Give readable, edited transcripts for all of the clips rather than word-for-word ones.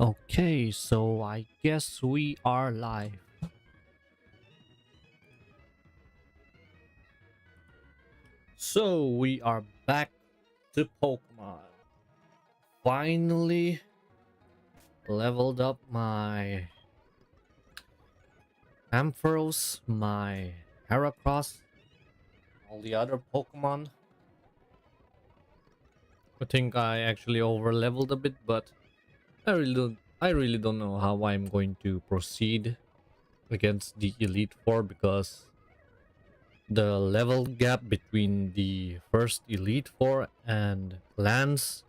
Okay, so I guess we are live. So we are back to Pokemon. Finally leveled up my Ampharos, my Heracross, all the other Pokemon. I think I actually over leveled a bit, but I really don't know how I'm going to proceed against the Elite Four because the level gap between the first Elite Four and Lance,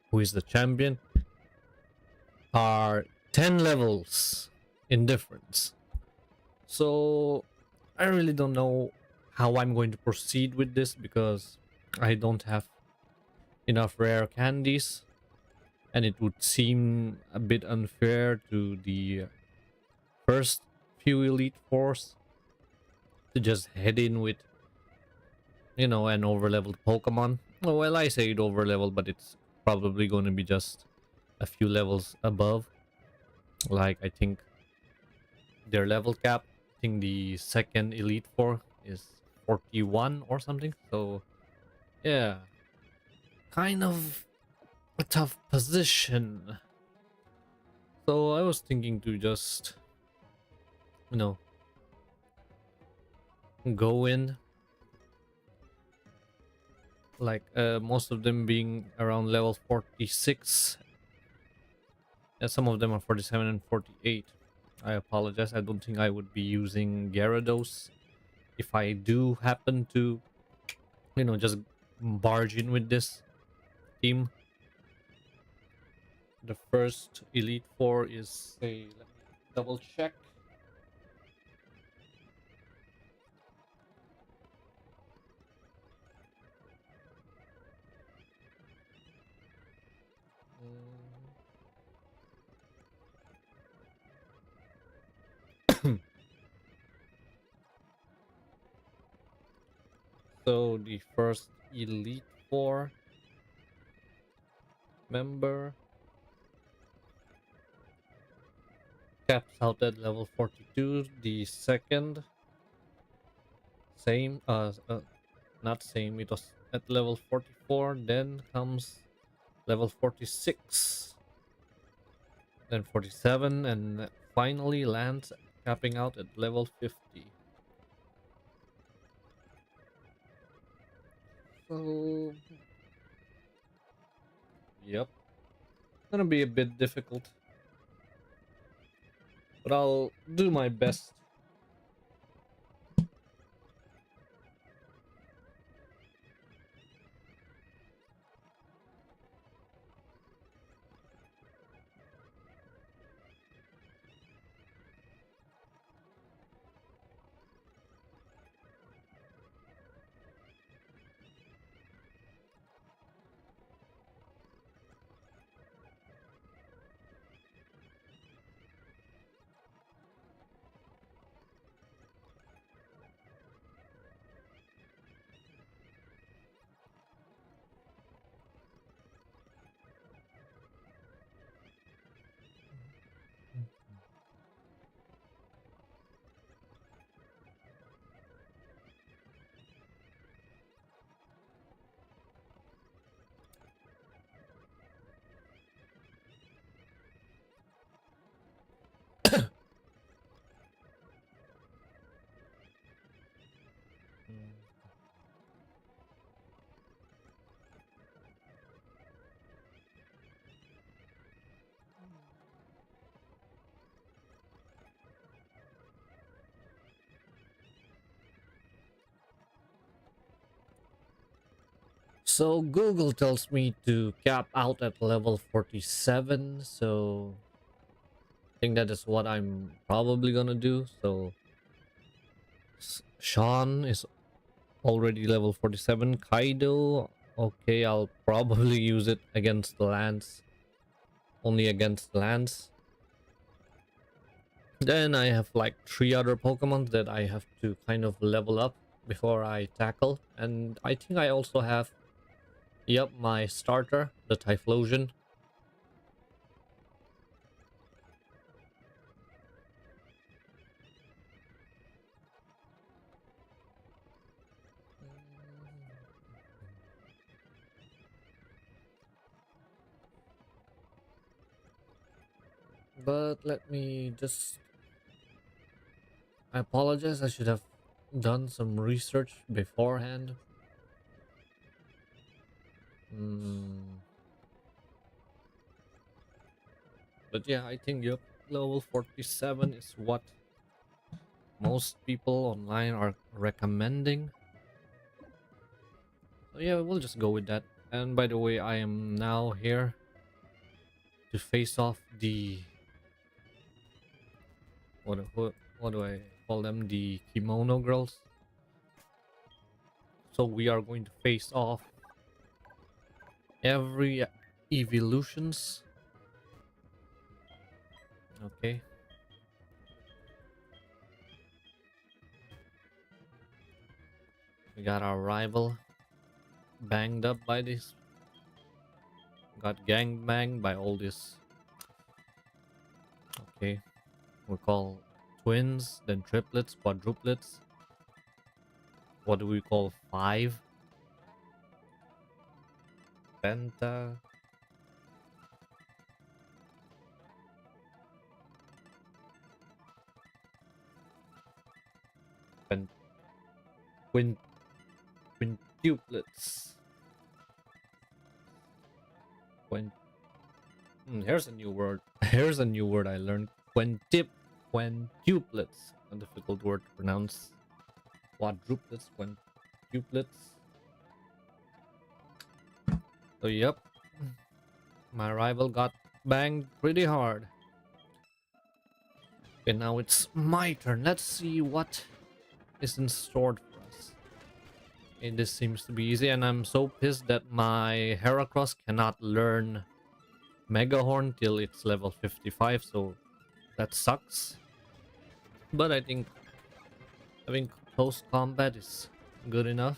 who is the champion, are 10 levels in difference. So I really don't know how I'm going to proceed with this because I don't have enough rare candies, and it would seem a bit unfair to the first few Elite Fours to just head in with, an overleveled Pokemon. Oh, well, I say it overleveled, but it's probably going to be just a few levels above. Like, I think their level cap, I think the second Elite Four is 41 or something. So, yeah, kind of a tough position. So, I was thinking to just, you know, go in, like, most of them being around level 46. Some of them are 47 and 48. I apologize. I don't think I would be using Gyarados if I do happen to, just barge in with this team. The first Elite Four is, say, let me double check. So the first Elite Four member caps out at level 42. The second, same, not same, it was at level 44. Then comes level 46, then 47, and finally lands capping out at level 50. So, yep, gonna be a bit difficult, but I'll do my best. So Google tells me to cap out at level 47, so I think that is what I'm probably gonna do. So Sean is already level 47. Kaido, okay, I'll probably use it against Lance, only against Lance. Then I have like 3 other Pokemon that I have to kind of level up before I tackle. And I think I also have, yep, my starter, the Typhlosion. But let me just. I apologize. I should have done some research beforehand. Mm, but yeah, I think yep, level 47 is what most people online are recommending. So yeah, we'll just go with that. And by the way, I am now here to face off the what do I call them? The kimono girls. So we are going to face off every evolutions. Okay, we got our rival banged up by this. Got gang banged by all this. Okay, we call twins, then triplets, quadruplets. What do we call five? Penta. Pen, quin, quintuplets. Quint, here's a new word. Here's a new word I learned. Quintuplets. A difficult word to pronounce. Quadruplets, quintuplets. So yep, my rival got banged pretty hard. Okay, now it's my turn. Let's see what is in store for us. Okay, this seems to be easy, and I'm so pissed that my Heracross cannot learn Mega Horn till it's level 55, so that sucks. But I think close combat is good enough.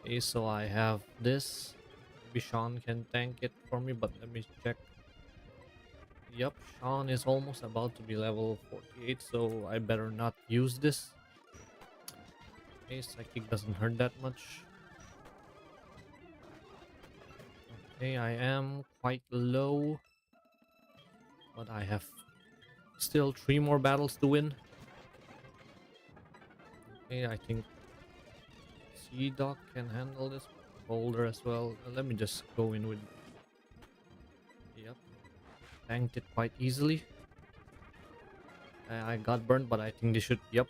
Okay, so I have this. Maybe Sean can tank it for me, but let me check. Yep, Sean is almost about to be level 48, so I better not use this. Okay, Psychic doesn't hurt that much. Okay, I am quite low, but I have still 3 more battles to win. Okay, I think Sea Dog can handle this. Boulder as well. Let me just go in with. Yep, tanked it quite easily. I got burned, but I think they should. Yep.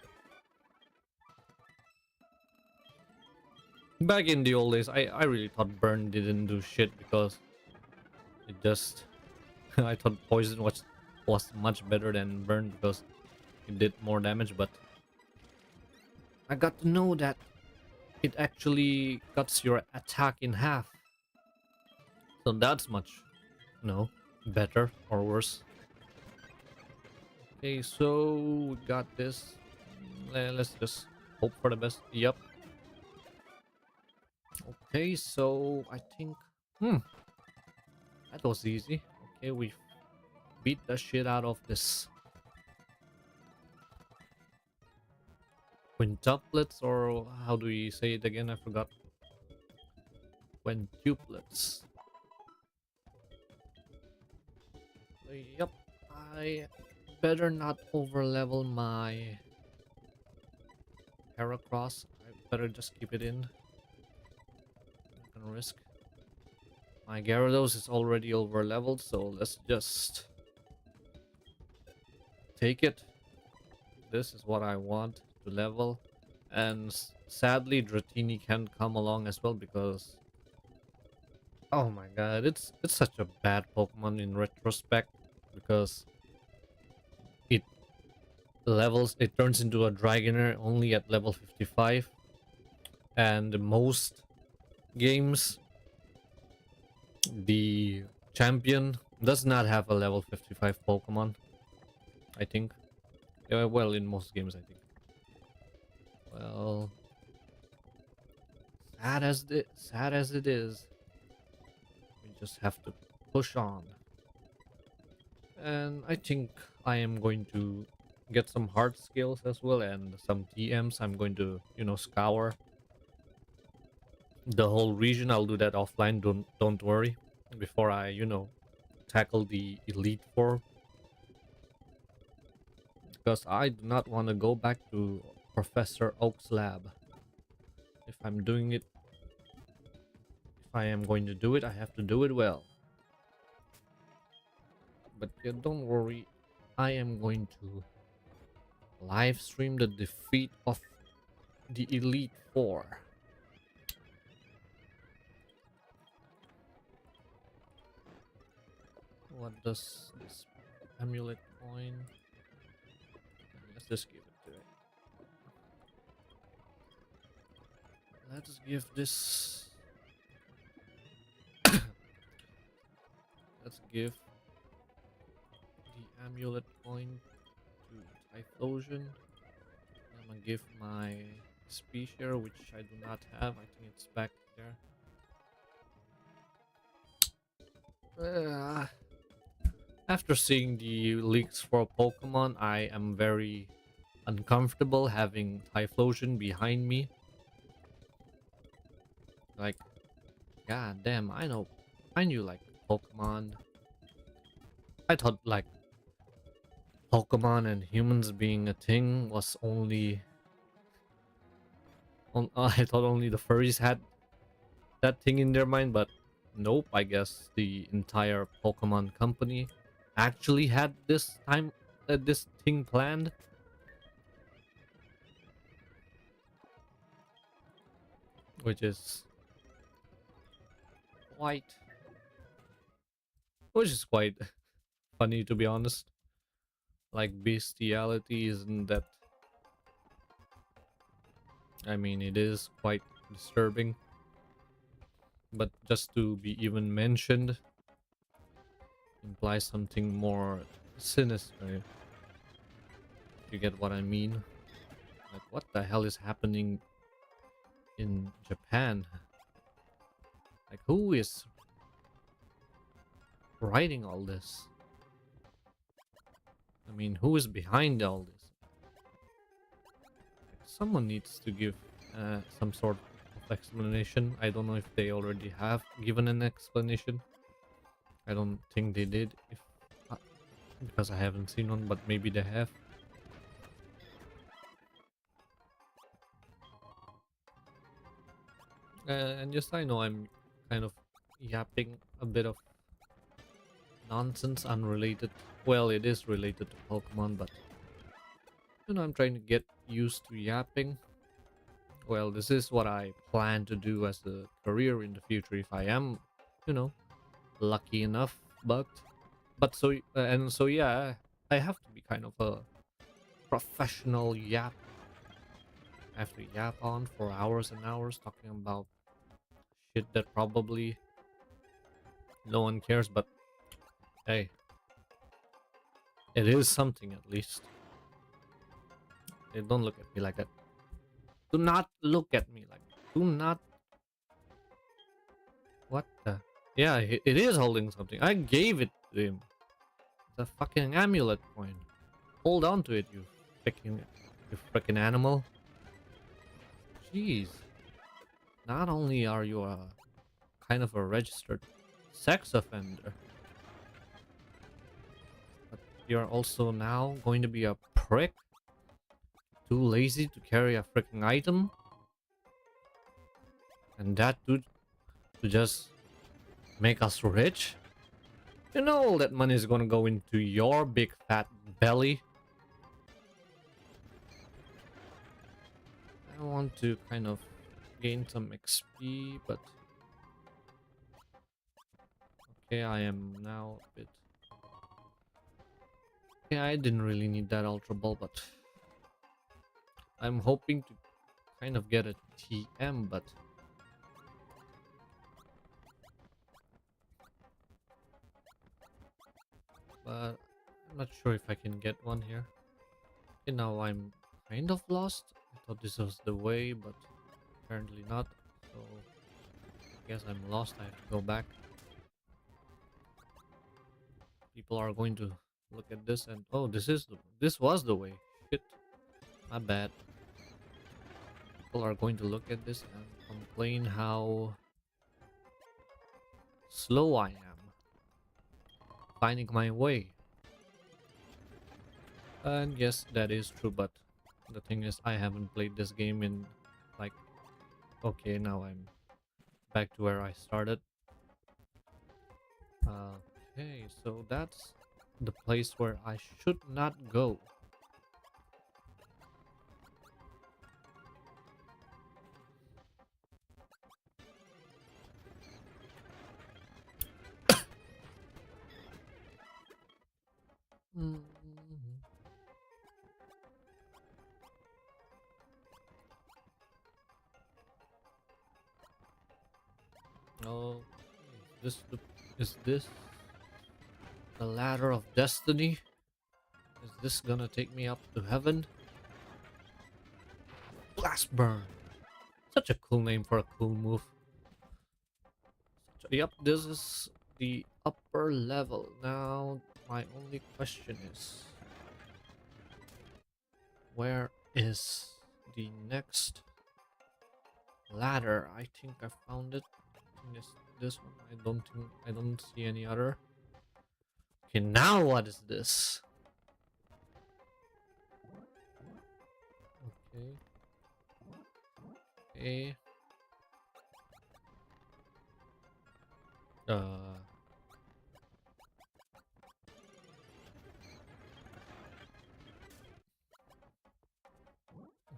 Back in the old days, I really thought burn didn't do shit because it just. I thought poison was much better than burn because it did more damage, but I got to know that it actually cuts your attack in half. So that's much, no, better or worse. Okay, so we got this. Let's just hope for the best. Yep. Okay, so I think, that was easy. Okay, we beat the shit out of this quintuplets, or how do we say it again? I forgot. Quintuplets. Yep, I better not overlevel my Heracross. I better just keep it in. Not gonna risk. My Gyarados is already over leveled, so let's just take it. This is what I want to level. And sadly, Dratini can't come along as well because, oh my god, it's such a bad Pokemon in retrospect because it it turns into a Dragonair only at level 55, and most games the champion does not have a level 55 Pokemon, I think. Well, in most games, I think. Well, sad as it is, we just have to push on. And I think I am going to get some hard skills as well and some TMs. I'm going to, scour the whole region. I'll do that offline. Don't worry. Before I, tackle the Elite Four because I do not want to go back to Professor Oak's lab. If I'm doing it, if I am going to do it, I have to do it well. But yeah, don't worry, I am going to live stream the defeat of the Elite Four. What does this amulet coin? Let's just give it to it. Let's give this. Let's give the amulet coin to Typhlosion. I'm gonna give my species, which I do not have. I think it's back there. After seeing the leaks for Pokemon, I am very uncomfortable having Typhlosion behind me. Like, god damn, I knew like Pokemon. I thought like Pokemon and humans being a thing was only. I thought only the furries had that thing in their mind, but nope. I guess the entire Pokemon company actually had this thing planned. Which is quite which is quite funny, to be honest. Like, bestiality isn't that, I mean, it is quite disturbing, but just to be even mentioned implies something more sinister. You get what I mean? Like, what the hell is happening in Japan? Like, who is writing all this? I mean, who is behind all this? Someone needs to give some sort of explanation. I don't know if they already have given an explanation. I don't think they did, if because I haven't seen one, but maybe they have. And just, I know I'm kind of yapping a bit of nonsense unrelated. Well, it is related to Pokemon, but you know, I'm trying to get used to yapping. Well, this is what I plan to do as a career in the future if I am, you know, lucky enough. So yeah, I have to be kind of a professional yap. I have to yap on for hours and hours talking about shit that probably no one cares, but hey, it is something at least. Hey, don't look at me like that. Do not look at me like that. Do not. What the? Yeah, it is holding something. I gave it to him. It's a fucking amulet coin. Hold on to it, you freaking animal. Jeez. Not only are you a kind of a registered sex offender, but you're also now going to be a prick. Too lazy to carry a freaking item. And that dude to just make us rich. You know all that money is gonna go into your big fat belly. I want to kind of gain some XP, but okay, I am now a bit. Yeah, I didn't really need that Ultra Ball, but I'm hoping to kind of get a TM, but I'm not sure if I can get one here. Okay, now I'm kind of lost. I thought this was the way, but apparently not. So I guess I'm lost. I have to go back. People are going to look at this and oh, this was the way. Shit, my bad. People are going to look at this and complain how slow I am. finding my way. And yes, that is true, but the thing is, I haven't played this game in like, okay, now I'm back to where I started. Okay, so that's the place where I should not go. Mm. Oh, is this the ladder of destiny? Is this gonna take me up to heaven? Blast burn. Such a cool name for a cool move. Yep, this is the upper level. Now, my only question is, where is the next ladder? I think I found it. I think it's this one. I don't see any other. Okay, now what is this? Okay. Okay. Uh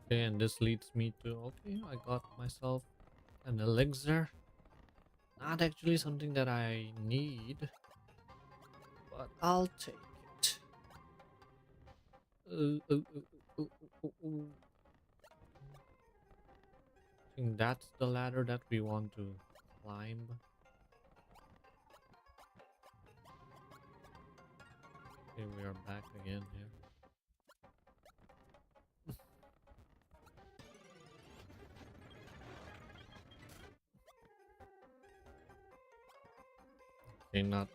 okay, and this leads me to, okay, I got myself an elixir. Not actually something that I need, but I'll take it. I think that's the ladder that we want to climb. Okay, we are back again here. Okay, not.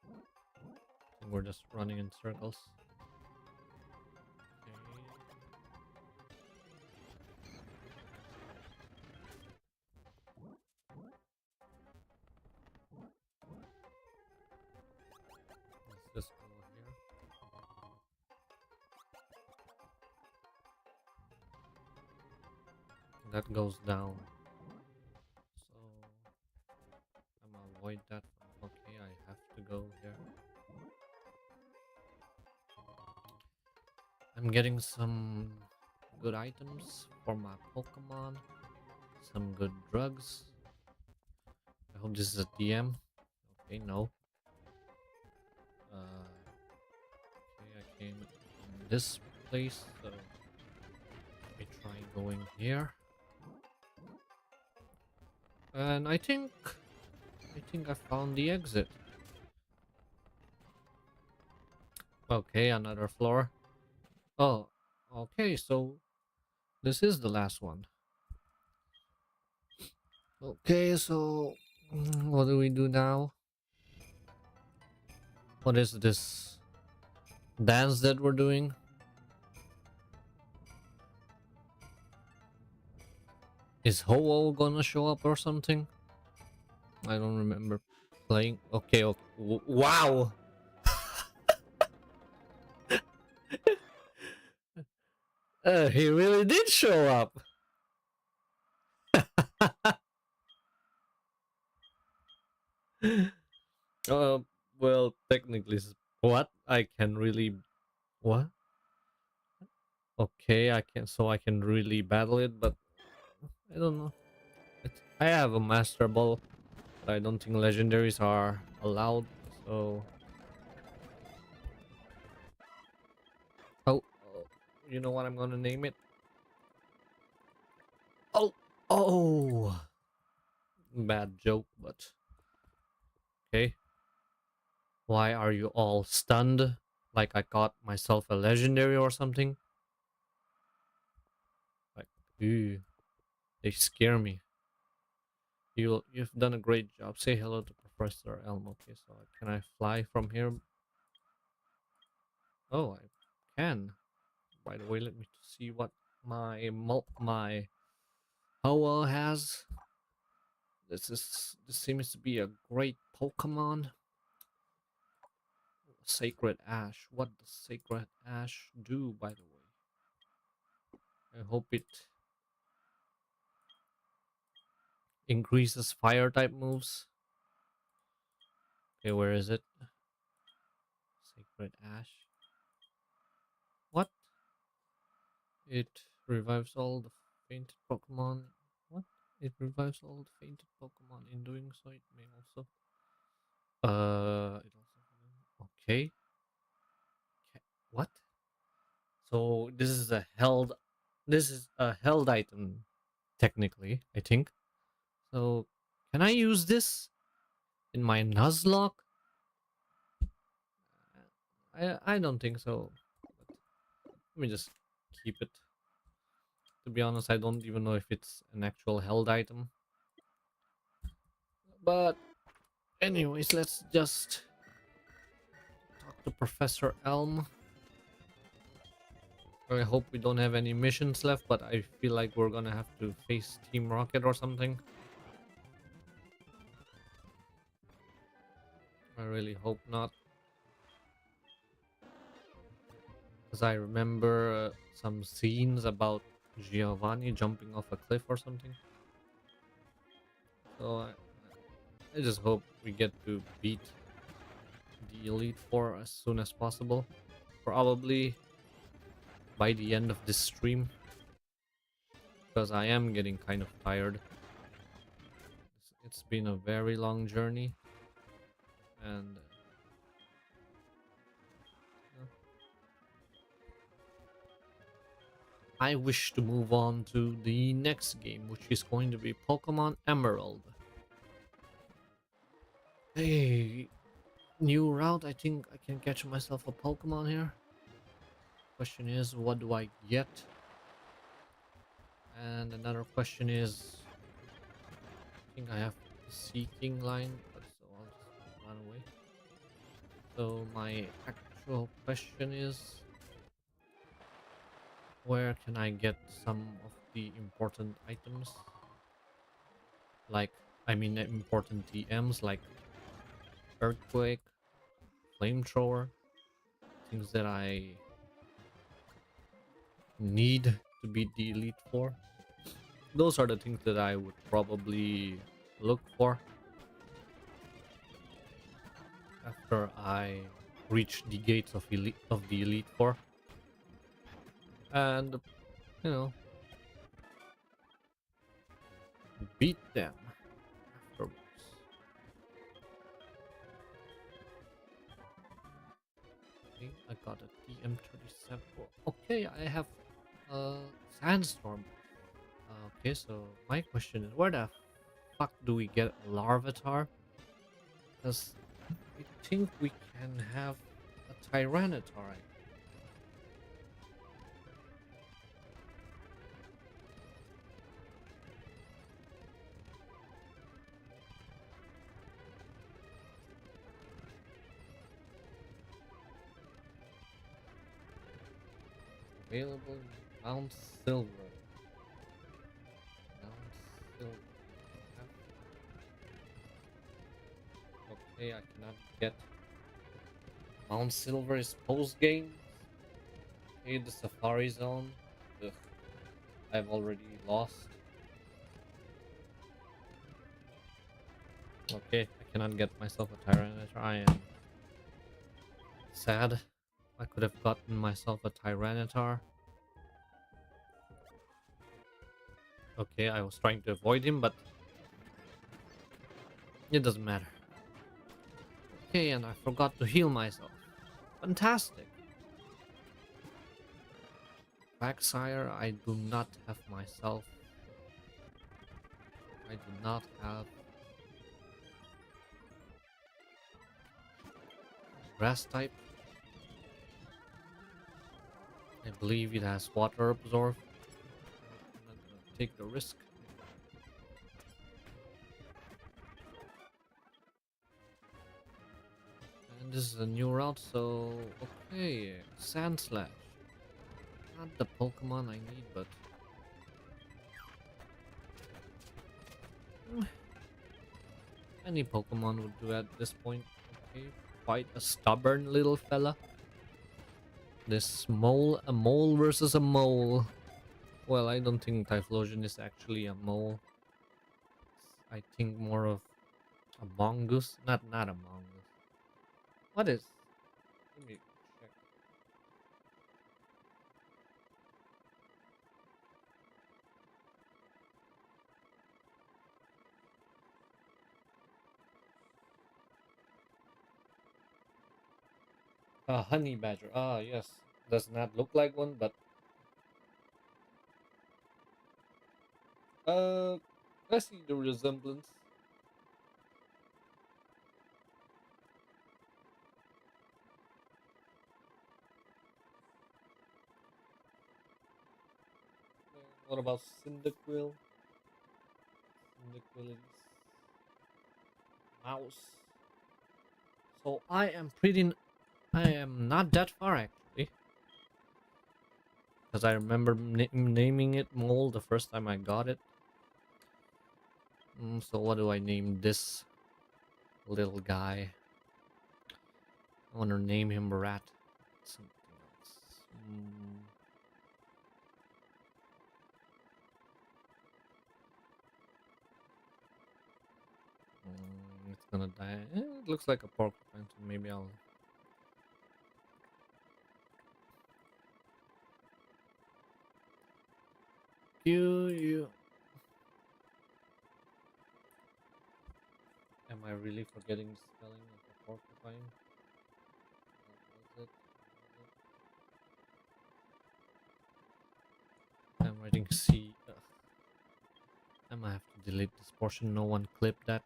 I think we're just running in circles. Okay. Let's just go here. That goes down. So I'm gonna avoid that one. Okay, I have to go here. I'm getting some good items for my Pokemon. Some good drugs. I hope this is a DM. Okay, no. Okay, I came in this place, so let me try going here. And I think I found the exit. Okay, another floor. Oh, okay, so this is the last one. Okay, so what do we do now? What is this dance that we're doing? Is Ho-Oh gonna show up or something? I don't remember playing. Okay, okay. Wow! He really did show up! uh, well, technically, what? I can really. What? Okay, I can. So I can really battle it, but I don't know. I have a Master Ball, but I don't think legendaries are allowed. So. Oh, you know what I'm gonna name it? Oh! Oh! Bad joke, but. Okay. Why are you all stunned? Like I got myself a legendary or something? Like, ooh, they scare me. You've done a great job. Say hello to Professor Elm. Okay, so can I fly from here? Oh, I can. By the way, let me see what my Howell has. This seems to be a great Pokemon. Sacred Ash. What does Sacred Ash do, by the way? I hope it increases fire type moves. Okay, where is it? Sacred Ash. What? It revives all the fainted Pokemon. What? It revives all the fainted Pokemon. In doing so, it may also. It also. Okay. What? So this is a held. This is a held item, technically. I think. So can I use this in my Nuzlock? I don't think so. But let me just keep it. To be honest, I don't even know if it's an actual held item. But anyways, let's just talk to Professor Elm. I hope we don't have any missions left, but I feel like we're gonna have to face Team Rocket or something. I really hope not. Because I remember some scenes about Giovanni jumping off a cliff or something. So I just hope we get to beat the Elite Four as soon as possible. Probably by the end of this stream. Because I am getting kind of tired. It's been a very long journey. And I wish to move on to the next game, which is going to be Pokemon Emerald. Hey, new route. I think I can catch myself a Pokemon here. Question is, what do I get? And another question is, I think I have the Seeking line, but so I'll just run away. So my actual question is, where can I get some of the important items? Like, I mean, important TMs like Earthquake, Flamethrower, things that I need to beat the Elite Four. Those are the things that I would probably look for after I reach the gates of the Elite Four. And you know, beat them afterwards. Okay, I got a TM37. Okay, I have a Sandstorm. Okay, so my question is, where the fuck do we get a Larvitar? Because I think we can have a Tyranitar. Available Mount Silver. Mount Silver. Okay, I cannot get Mount Silver is post game. Okay, the Safari Zone. Ugh, I've already lost. Okay, I cannot get myself a Tyranitar. I am sad. I could have gotten myself a Tyranitar. Okay, I was trying to avoid him, but it doesn't matter. Okay, and I forgot to heal myself. Fantastic. Backsire, I do not have myself. I do not have grass type. I believe it has water absorb. I'm not gonna take the risk. And this is a new route, so okay. Sand Slash. Not the Pokemon I need, but Any Pokemon would do at this point. Okay, quite a stubborn little fella. This mole, a mole versus a mole. Well, I don't think Typhlosion is actually a mole. I think more of a mongoose. Not a mongoose. What is? Let me check. A honey badger. Ah, yes. Does not look like one, but uh, I see the resemblance. What about Cyndaquil? Cyndaquil is mouse. So I am not that far actually, because I remember naming it mole the first time I got it. So what do I name this little guy? I want to name him Rat. Something else. It's gonna die. It looks like a porcupine, so maybe I'll. You. Am I really forgetting the spelling of a porcupine? What was it? I'm writing C. Ugh. I might have to delete this portion. No one clipped that.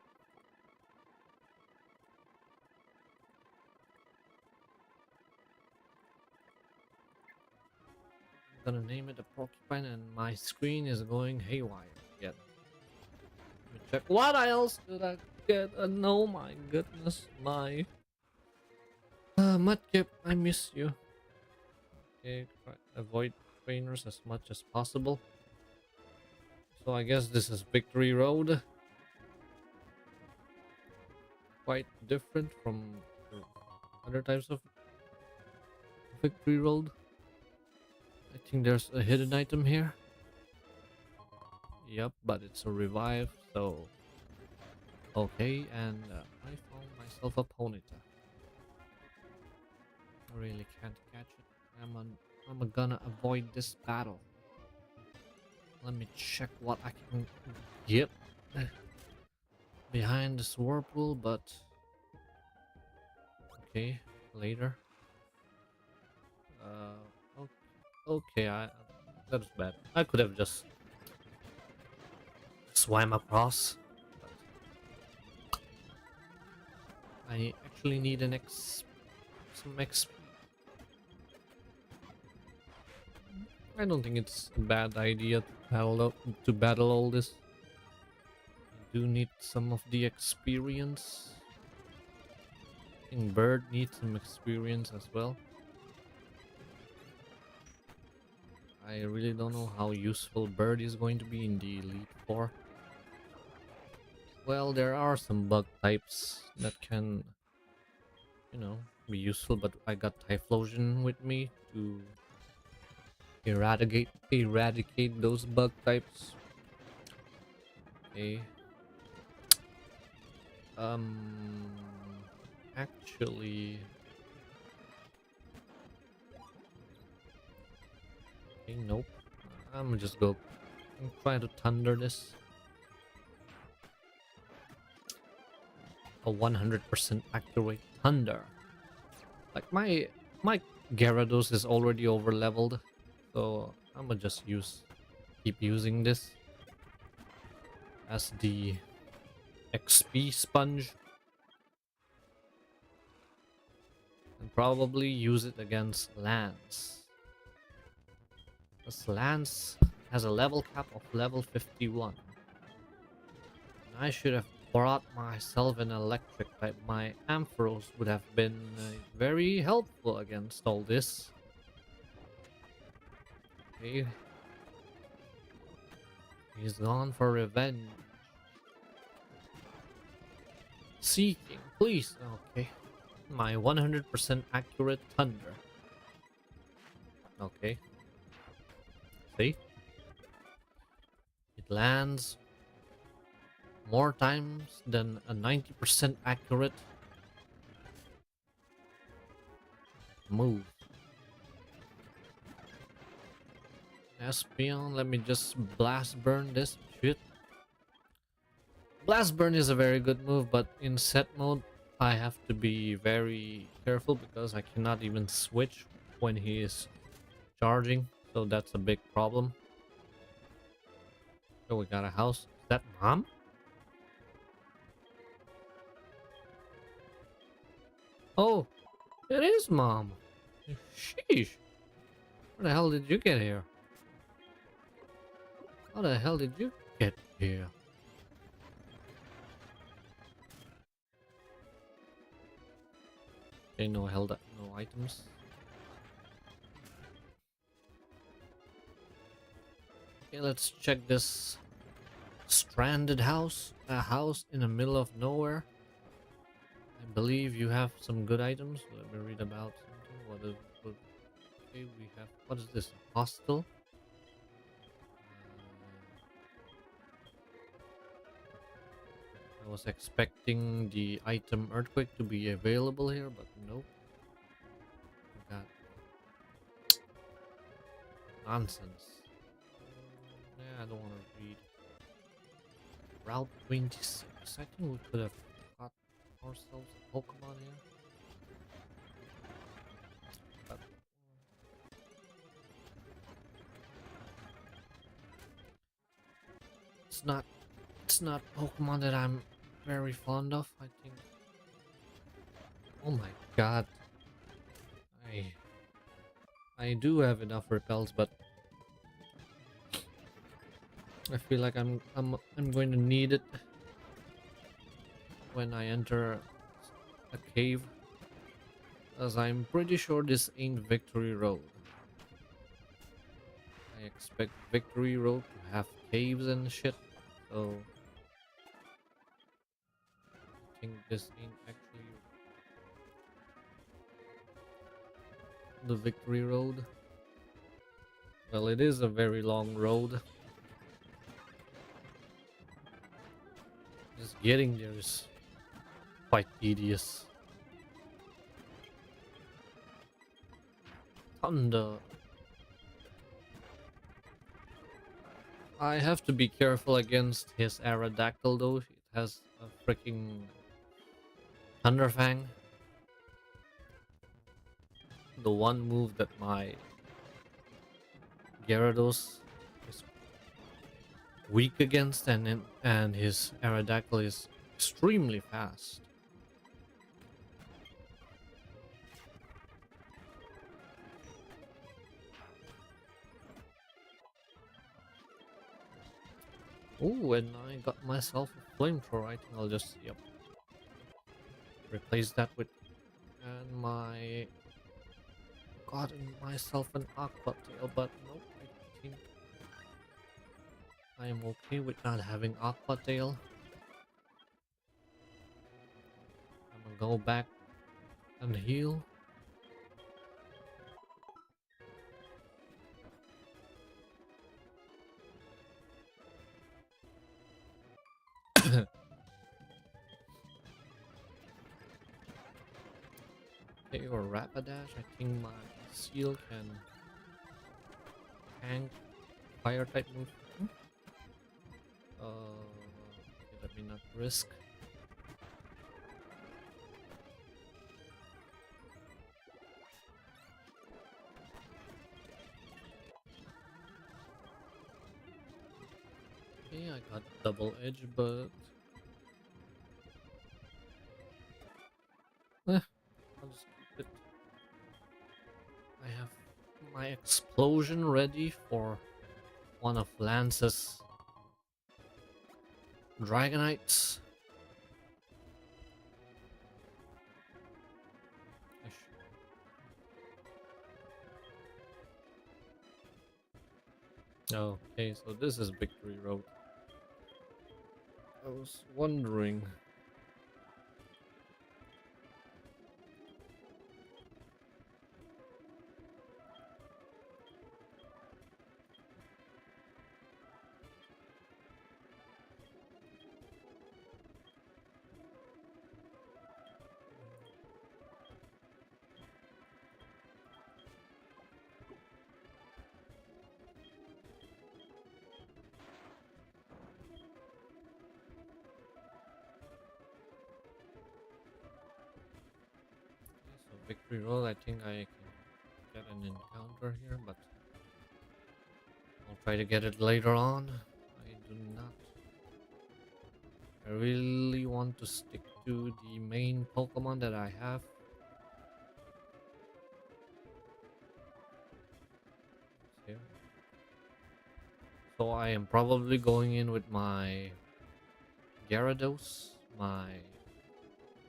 I'm gonna name it a porcupine, and my screen is going haywire again. Let me check. What else did I get? No, my goodness, my Mudkip, I miss you. Okay, try avoid trainers as much as possible. So I guess this is Victory Road. Quite different from other types of Victory Road. I think there's a hidden item here. Yep, but it's a revive, so okay. And I found myself a Ponyta. I really can't catch it. I'm gonna avoid this battle. Let me check what I can get behind this whirlpool, but okay, later. Okay, that was bad. I could have just swam across. But I actually need some XP. I don't think it's a bad idea to battle all this. I do need some of the experience. I think Bird needs some experience as well. I really don't know how useful Bird is going to be in the Elite Four. Well, there are some bug types that can, be useful, but I got Typhlosion with me to eradicate those bug types. Okay. Actually, okay, nope. I'm gonna just go and try to thunder this. A 100% accurate thunder. Like my Gyarados is already over leveled, so I'm gonna just keep using this as the XP sponge, and probably use it against Lance. This Lance has a level cap of level 51. I should have brought myself an electric type. My Ampharos would have been very helpful against all this. Okay. He's gone for revenge. Seeking, please. Okay. My 100% accurate thunder. Okay. See? It lands more times than a 90% accurate move. Espion, let me just blast burn this shit. Blast burn is a very good move, but in set mode, I have to be very careful because I cannot even switch when he is charging, so that's a big problem. So we got a house. Is that mom? Oh, it is mom. Sheesh. Where the hell did you get here? How the hell did you get here? Okay, no held up, no items. Okay, let's check this stranded house. A house in the middle of nowhere. I believe you have some good items. Let me read about something. Okay, we have. What is this? Hostel. I was expecting the item earthquake to be available here, but nope. We got nonsense. Yeah, I don't want to read. Route 26. I think we could have got ourselves a Pokemon here. But it's not Pokemon that I'm very fond of, I think. Oh my god. I I do have enough repels, but I feel like I'm going to need it when I enter a cave, as I'm pretty sure this ain't Victory Road. I expect Victory Road to have caves and shit, so I think this ain't actually the Victory Road. Well, it is a very long road. Just getting there is quite tedious. Thunder. I have to be careful against his Aerodactyl though. It has a freaking Thunderfang. The one move that my Gyarados is weak against, and his Aerodactyl is extremely fast. Oh, and I got myself a flamethrower. I think I'll just replace that with and gotten myself an Aqua Tail, but nope, I think I am okay with not having Aqua Tail. I'm gonna go back and heal. Okay, or Rapidash. I think my Seal can tank fire type move. Okay, let me not risk. Okay, I got double edge, but I'll just keep it. I have my explosion ready for one of Lance's Dragonites. Okay, so this is Victory Road. I was wondering victory roll. I think I can get an encounter here, but I'll try to get it later on. I do not. I really want to stick to the main Pokemon that I have. Here. So I am probably going in with my Gyarados, my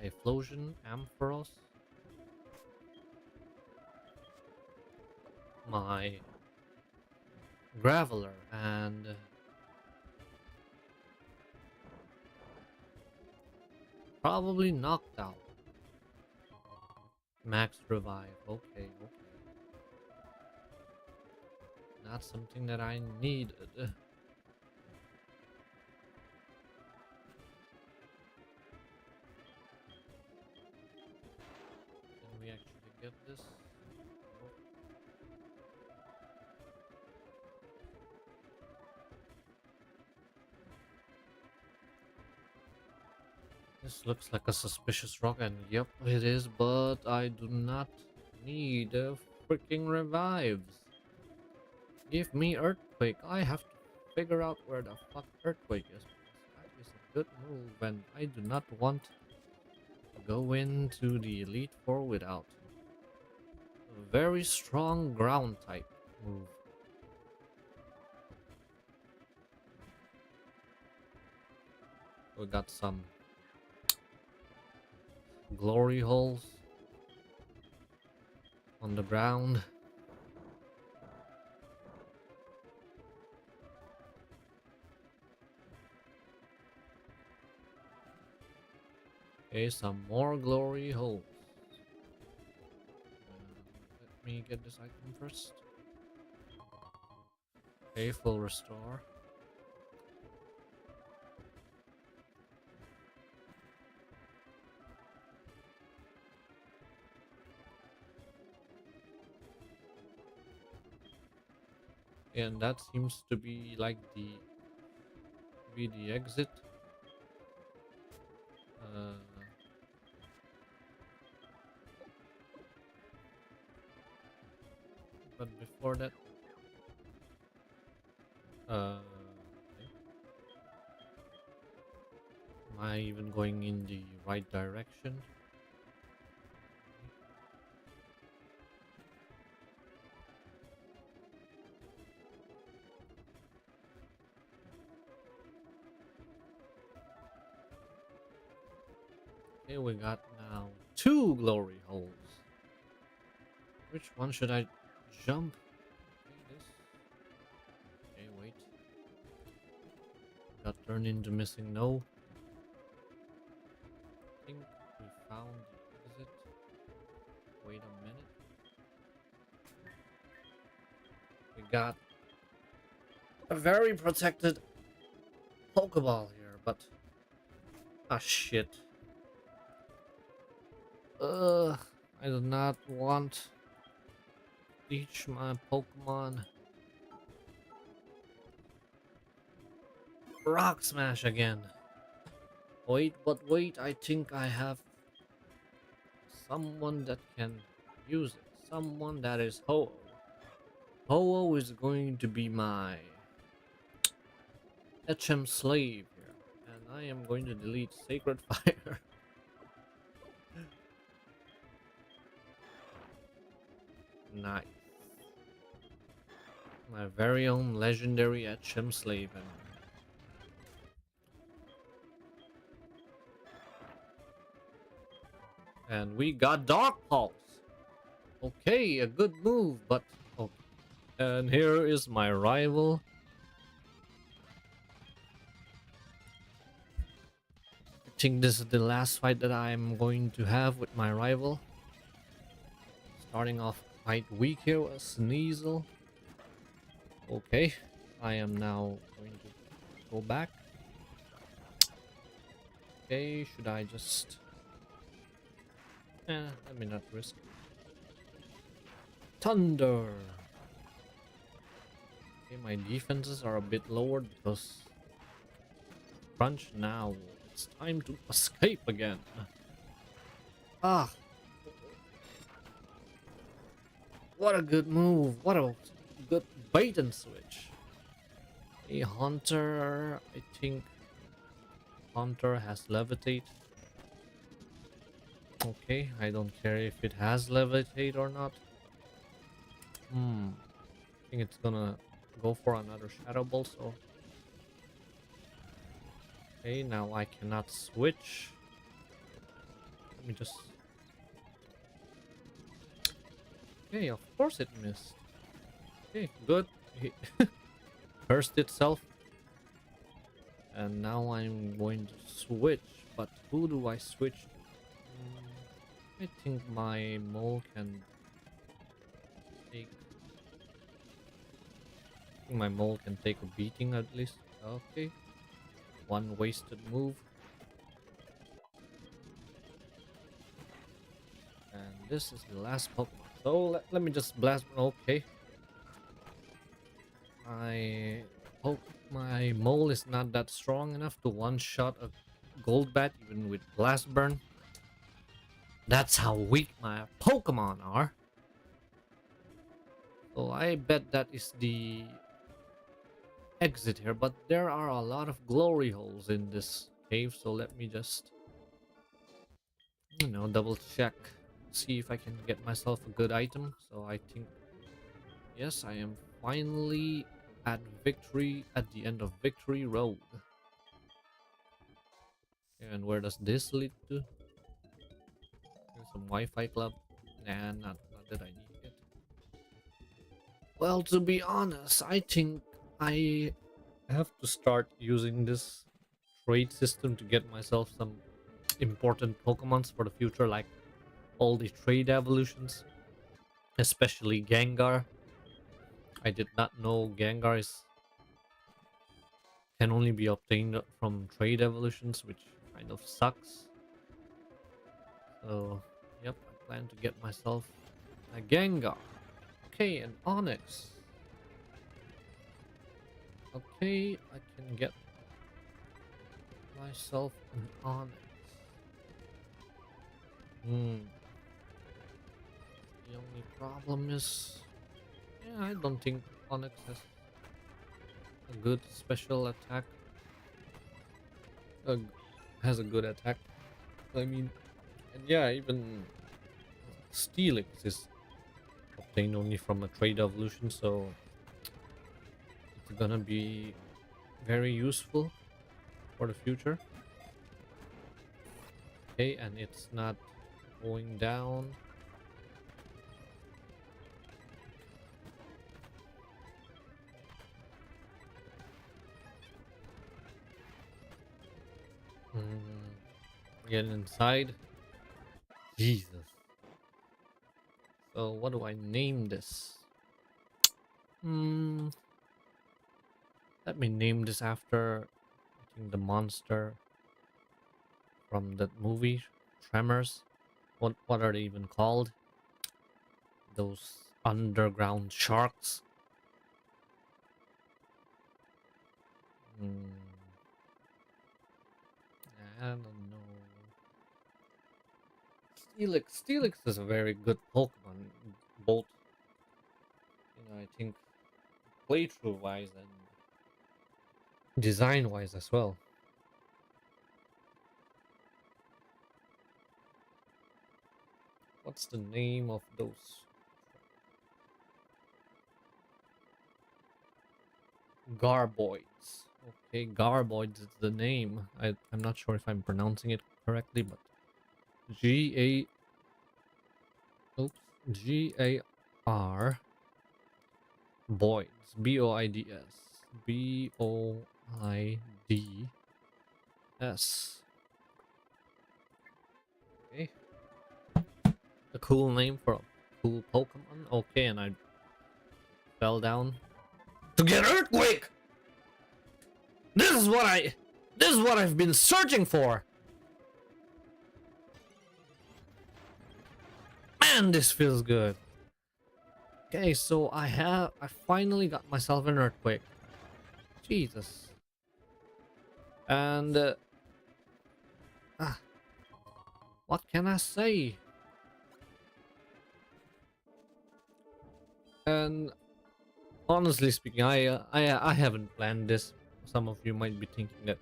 Typhlosion, Ampharos, my Graveler, and probably knocked out. Max Revive. Okay, okay. Not something that I needed. Can we actually get this? Nope. This looks like a suspicious rock, and yep, it is, but I do not need freaking revives. Give me Earthquake. I have to figure out where the fuck Earthquake is. That is a good move, and I do not want to go into the Elite Four without a very strong ground type move. We got some glory holes on the ground. Okay, some more glory holes. Let me get this item first. Okay, full restore. And that seems to be like the exit. But before that, okay. Am I even going in the right direction? Okay, we got now 2 glory holes. Which one should I jump? Okay, this. Okay, wait. Got turned into missing no. I think we found the exit. Wait a minute. We got a very protected Pokeball here, but ah shit. I do not want to teach my Pokemon Rock Smash again. Wait, but wait, I think I have someone that can use it. Someone that is Ho-Oh. Ho-Oh is going to be my HM slave here. And I am going to delete Sacred Fire. Nice. My very own legendary HM slave. And we got Dark Pulse. Okay, a good move, but okay. And here is my rival. I think this is the last fight that I'm going to have with my rival. Starting off quite weak here with Sneasel. Okay, I am now going to go back. Okay, should I just... let me not risk. Thunder! Okay, my defenses are a bit lowered because... Crunch now. It's time to escape again. Ah! What a good move. What a good bait and switch. A hunter. I think hunter has levitate. Okay, I don't care if it has levitate or not. I think it's gonna go for another shadow ball. So okay, now I cannot switch. Let me just. Okay, of course it missed. Okay, good. It cursed itself. And now I'm going to switch. But who do I switch to? I think my mole can take. I think my mole can take a beating at least. Okay. One wasted move. And this is the last Pokemon. So let me just blast. Okay. My mole is not that strong enough to one-shot a gold bat even with blast burn. That's how weak my Pokemon are. So I bet that is the exit here, but there are a lot of glory holes in this cave, so let me just double check, see if I can get myself a good item. So I think yes, I am finally at victory, at the end of Victory Road. And where does this lead to? Some Wi-Fi club. Nah, not that I need it. Well, to be honest, I think I have to start using this trade system to get myself some important Pokemons for the future, like all the trade evolutions, especially Gengar. I did not know Gengar can only be obtained from trade evolutions, which kind of sucks. So, yep, I plan to get myself a Gengar. Okay, an Onyx. Okay, I can get myself an Onyx. The only problem is, yeah, I don't think Onyx has a good special attack. Uh, has a good attack. I mean, and yeah, even Steelix is obtained only from a trade evolution, so it's gonna be very useful for the future. Okay, and it's not going down. Get inside. Jesus. So what do I name this? Let me name this after, I think, the monster from that movie, Tremors. What are they even called? Those underground sharks. I don't know. Steelix is a very good Pokemon, both I think playthrough wise and design wise as well. What's the name of those? Garboids. Okay, Garboids is the name. I'm not sure if I'm pronouncing it correctly, but G A R Boids. Boids. Boids. Okay. A cool name for a cool Pokemon. Okay, and I fell down to get Earthquake. This is what I've been searching for. Man, this feels good. Okay, so I finally got myself an Earthquake. Jesus. And what can I say? And honestly speaking, I haven't planned this. Some of you might be thinking that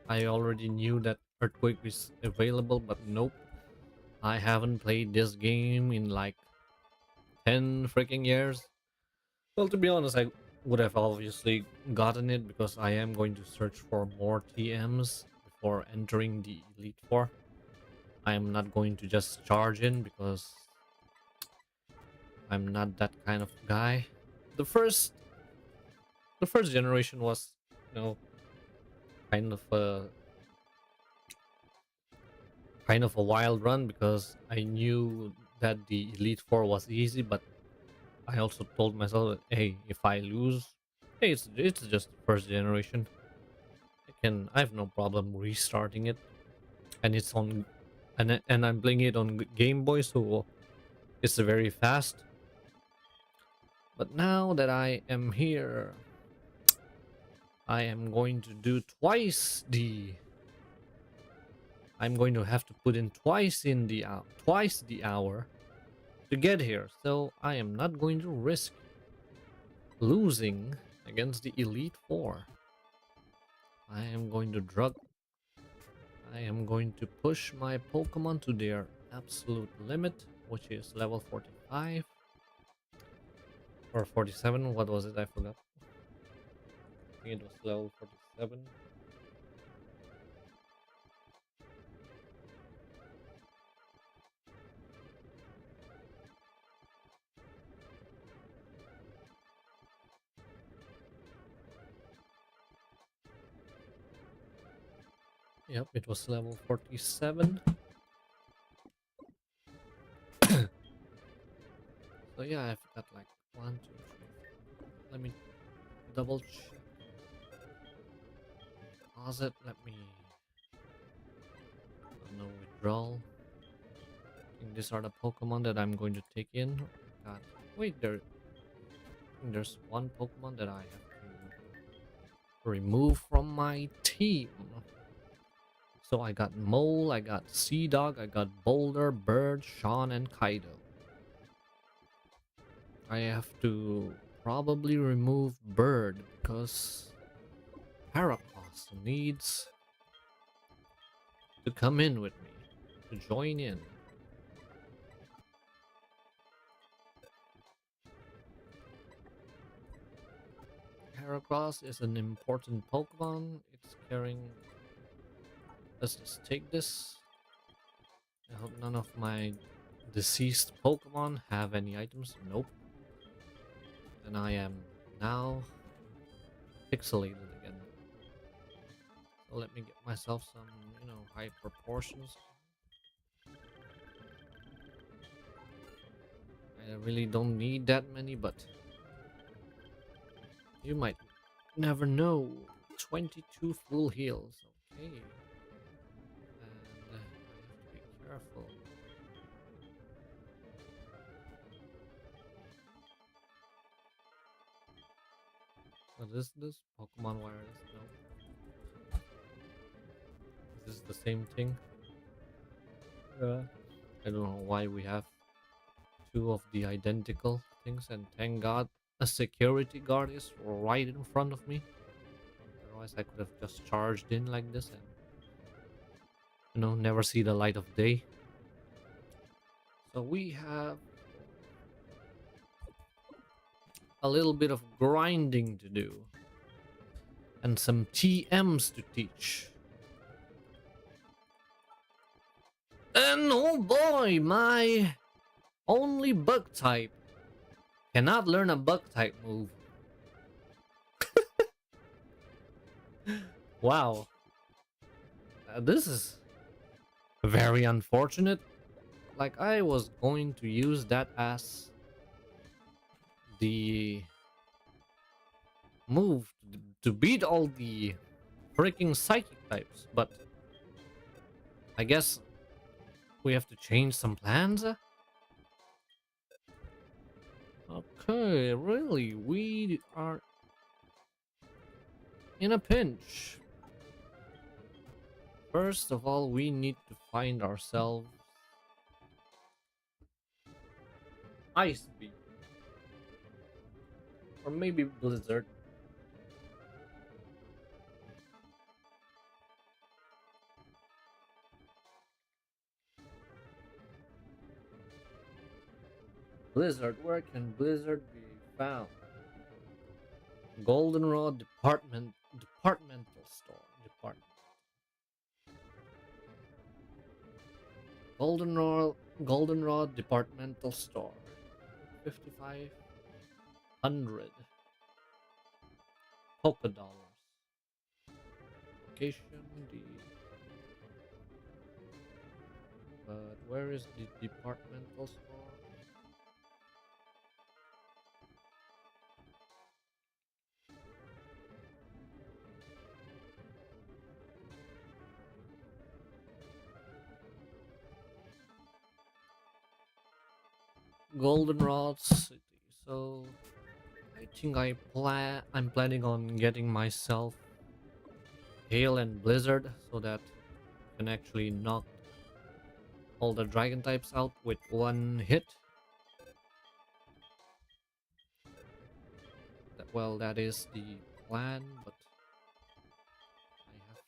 I already knew that Earthquake is available, but nope. I haven't played this game in like 10 freaking years. Well, to be honest, I would have obviously gotten it because I am going to search for more TMs before entering the Elite Four. I am not going to just charge in because I'm not that kind of guy. The first the first generation was, you know, kind of a wild run because I knew that the Elite Four was easy, but I also told myself, that, hey, if I lose, hey, it's just the first generation. I have no problem restarting it, and it's on, and I'm playing it on Game Boy, so it's very fast. But now that I am here, I am going to do twice the. I'm going to have to put in twice the hour to get here. So I am not going to risk losing against the Elite Four. I am going to drug. I am going to push my Pokemon to their absolute limit, which is level 45 or 47. What was it? I forgot. I think it was level 47. Yep, it was level 47. So yeah, I've got like 1, 2, 3. Let me double check. Pause it. Let me. No withdrawal. I think these are the Pokemon that I'm going to take in. God, wait, there's one Pokemon that I have to remove from my team. So I got Mole, I got Sea Dog, I got Boulder, Bird, Sean, and Kaido. I have to probably remove Bird because Paracross needs to come in with me, to join in. Paracross is an important Pokemon. It's carrying. Let's just take this. I hope none of my deceased Pokemon have any items. Nope. And I am now pixelated again. So let me get myself some, high proportions. I really don't need that many, but you might never know. 22 full heals. Okay. And I have to be careful. What is this? Pokemon Wireless? No. Is this the same thing? Yeah. I don't know why we have two of the identical things, and thank God a security guard is right in front of me. Otherwise, I could have just charged in like this and, never see the light of day. So we have a little bit of grinding to do and some TMs to teach. And oh boy, my only bug type cannot learn a bug type move. Wow. This is very unfortunate. Like, I was going to use that as the move to beat all the freaking psychic types, but I guess we have to change some plans. Okay, really, we are in a pinch. First of all, we need to find ourselves Ice Beam. Or maybe Blizzard. Blizzard, where can Blizzard be found? Goldenrod departmental store. Goldenrod departmental store. 5,500 polka dollars. Location the but where is the departmental store? Goldenrod City. So I think I'm planning on getting myself Hail and Blizzard so that I can actually knock all the dragon types out with one hit. Well, that is the plan, but I have to.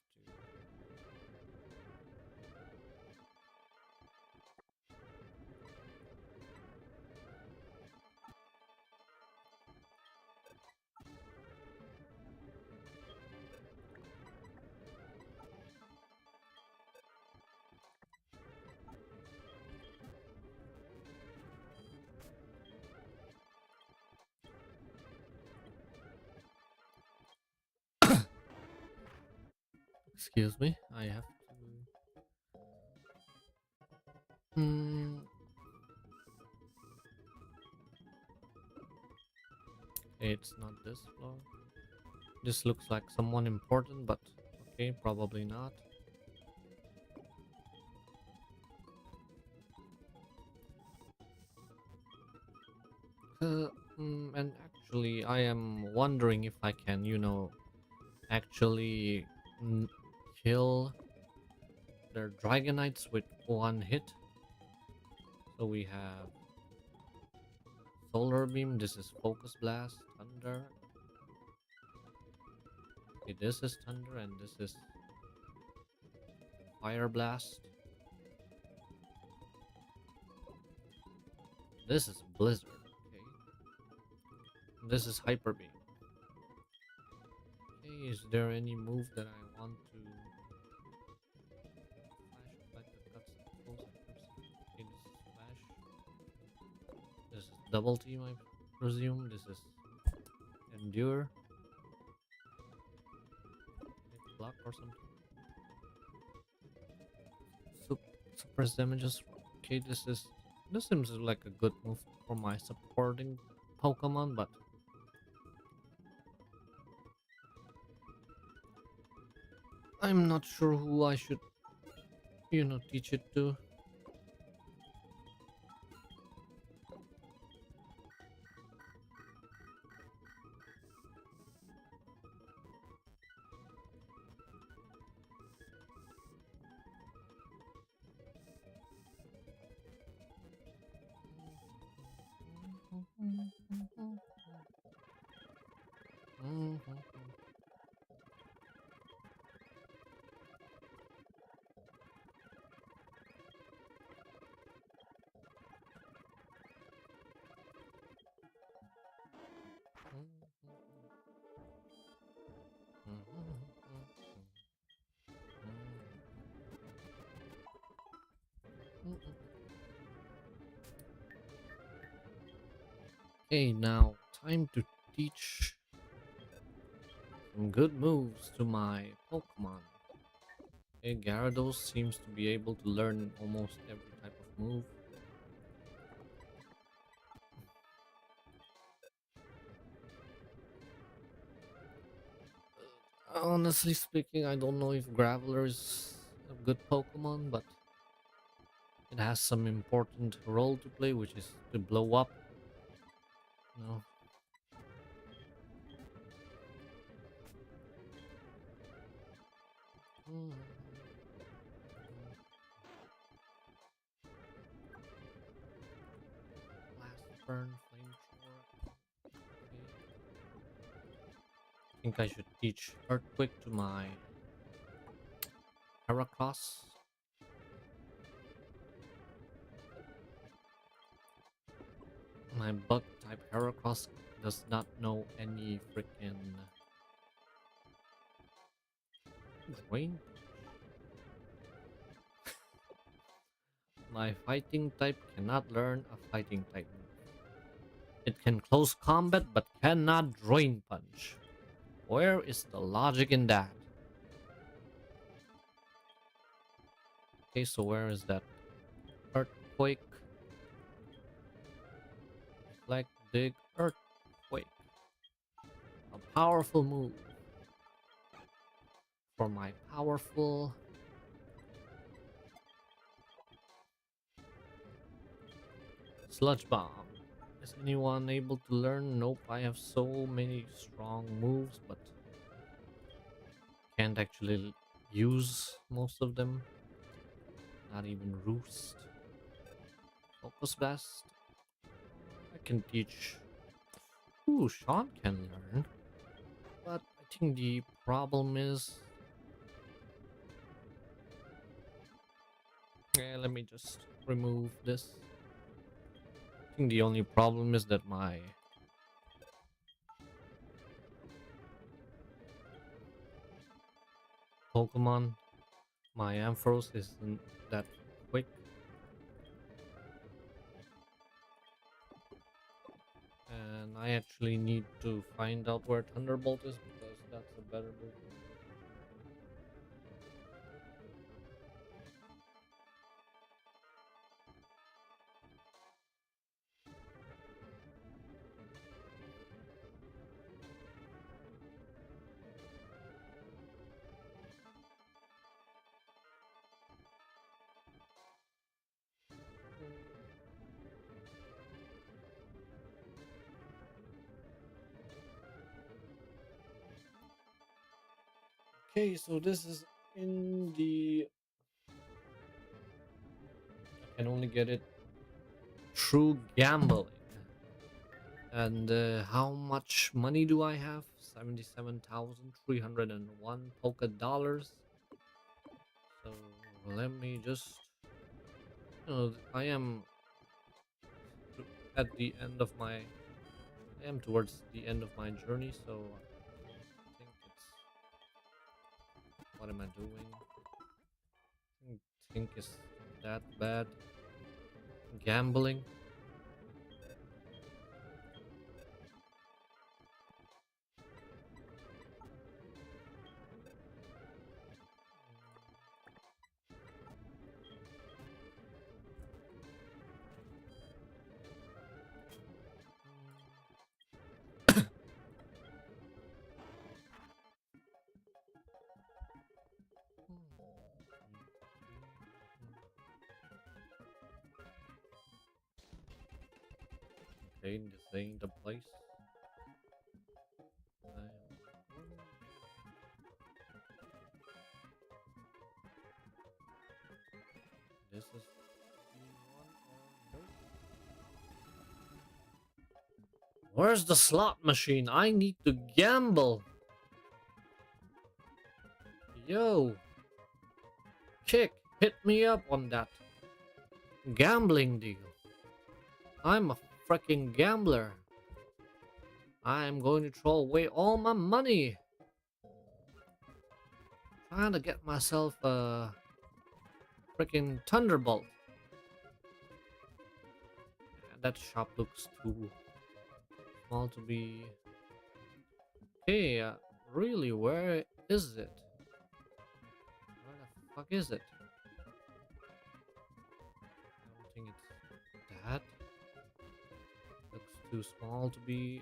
Excuse me, I have to. Hmm. It's not this floor. This looks like someone important, but okay, probably not. And actually, I am wondering if I can, actually mm, kill their Dragonites with one hit. So we have Solar Beam, this is Focus Blast, Thunder. Okay, this is Thunder and this is Fire Blast. This is Blizzard, okay. This is Hyper Beam. Okay, is there any move that I want to flash like the cuts close? Okay, this is Flash. This is Double Team, I presume. This is Endure. Okay, block or something. Suppress damages. Okay, this seems like a good move for my supporting Pokemon, but I'm not sure who I should, teach it to. Okay, now time to teach some good moves to my Pokemon. Okay, Gyarados seems to be able to learn almost every type of move. Honestly speaking, I don't know if Graveler is a good Pokemon, but it has some important role to play, which is to blow up. No. Last burn, flamethrower. Okay. think I should teach Earthquake to my Heracross. My bug type Heracross does not know any freaking drain. My fighting type cannot learn a fighting type move. It can close combat but cannot drain punch. Where is the logic in that? Okay, so where is that? Earthquake. Like dig Earthquake. A powerful move. For my powerful Sludge Bomb. Is anyone able to learn? Nope, I have so many strong moves, but can't actually use most of them. Not even Roost. Focus Blast. I can teach. Ooh, Sean can learn. But I think the problem is... Yeah, let me just remove this. I think the only problem is that my Pokemon, my Ampharos isn't that quick. And I actually need to find out where Thunderbolt is because that's a better move. Okay, so this is in the... I can only get it through gambling. And how much money do I have? 77,301 polka dollars. So let me just... I am at the end of my... I am towards the end of my journey, so I think it's... What am I doing? I don't think it's that bad. Gambling. Okay, this ain't the place. This is the one or nope. Where's the slot machine? I need to gamble. Yo, chick, hit me up on that gambling deal. I'm a freaking gambler. I'm going to throw away all my money trying to get myself a freaking Thunderbolt. That shop looks too small to be... Hey, really, where is it? Where the fuck is it? I don't think it's that. Looks too small to be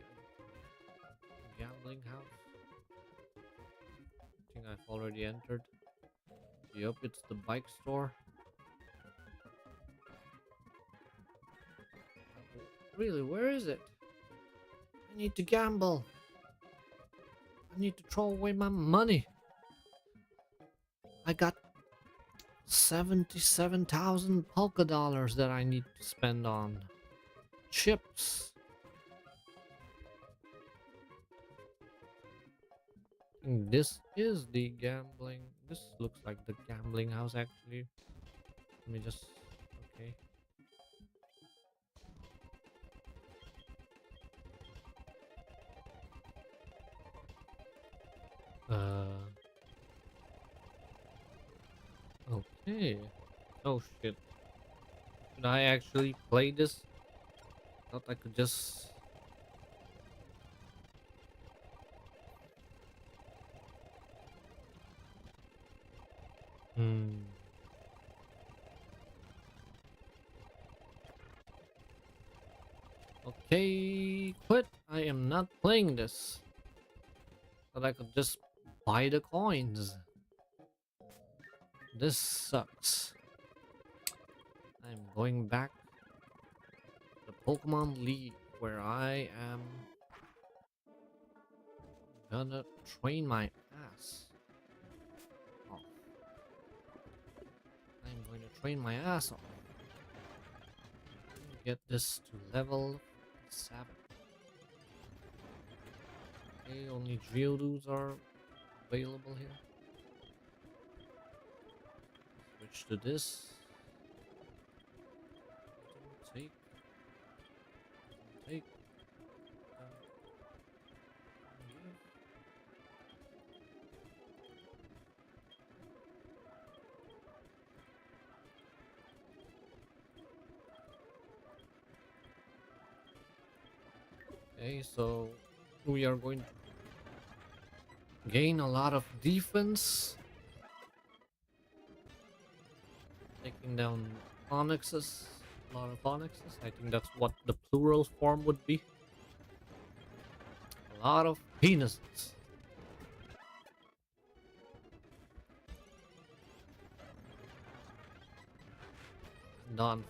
a gambling house. I think I've already entered. Yup, it's the bike store. Really, where is it? I need to gamble. I need to throw away my money. I got 77,000 polka dollars that I need to spend on chips. This is the gambling. This looks like the gambling house actually. Let me just. Okay. Uh. Okay. Oh shit. Should I actually play this? Thought I could just. Hmm. Okay. Quit. I am not playing this. Thought I could just buy the coins. This sucks. I'm going back to the Pokemon League where I am gonna train my ass off. I'm going to train my ass off. Get this to level 7. Okay, only Geodudes are available here. Switch to this. Take. Take. Okay, so we are going to gain a lot of defense. Taking down Onyxes. A lot of Onyxes. I think that's what the plural form would be. A lot of penises. Non-fans.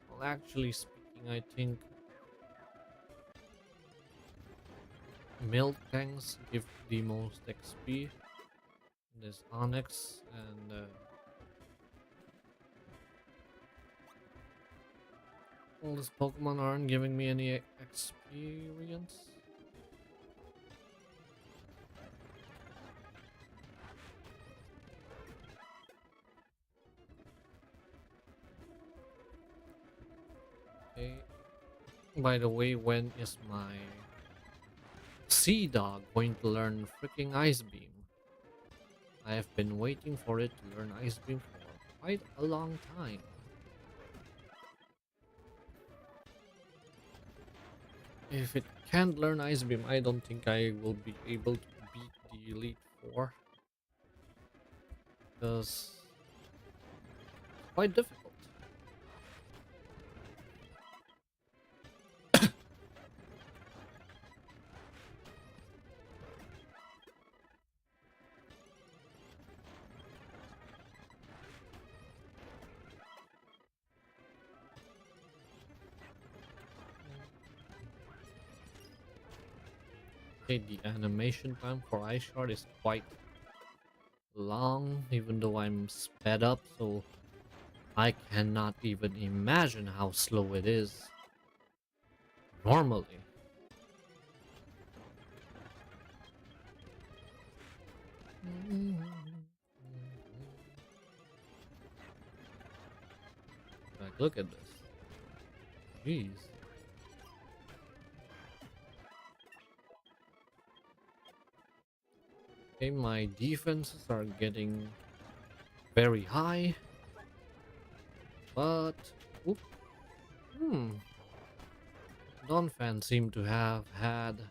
Well, actually speaking, I think milk tanks give the most XP. There's Onyx and all these Pokemon aren't giving me any experience. Okay. By the way, when is my Sea Dog going to learn freaking Ice Beam? I have been waiting for it to learn Ice Beam for quite a long time. If it can't learn Ice Beam, I don't think I will be able to beat the Elite Four. Because it's quite difficult. Okay, the animation time for Ice Shard is quite long, even though I'm sped up, so I cannot even imagine how slow it is normally. Like, look at this. Jeez. Okay, my defenses are getting very high, but oop, Donphan seem to have had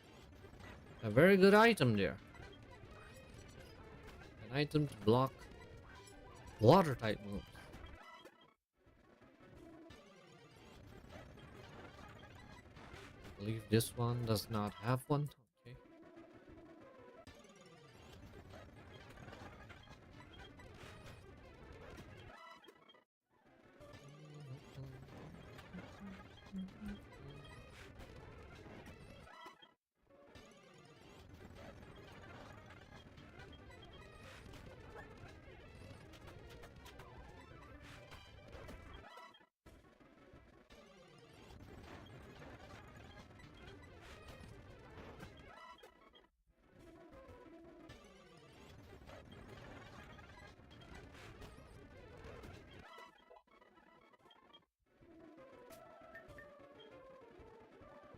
a very good item there. An item to block water type moves. I believe this one does not have one. Okay.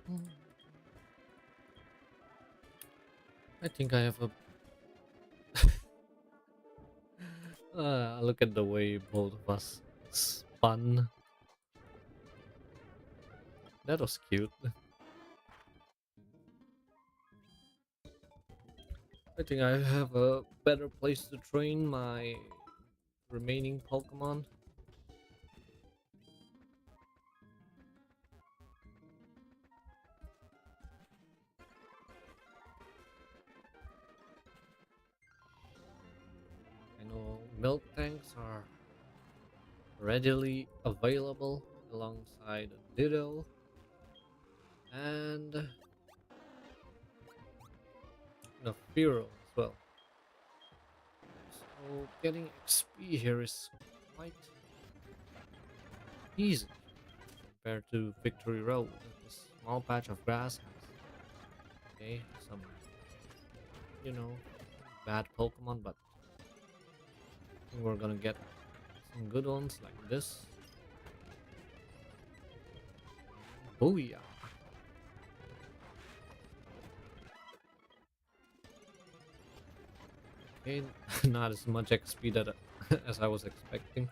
Hmm. I think I have a. Look at the way both of us spun. That was cute. I think I have a better place to train my remaining Pokemon. I know milk tanks are readily available alongside Ditto and Firo as well. So getting XP here is quite easy compared to Victory Road. This small patch of grass has some you know bad Pokemon, but I think we're gonna get some good ones like this. Booyah! Okay, not as much XP that as I was expecting.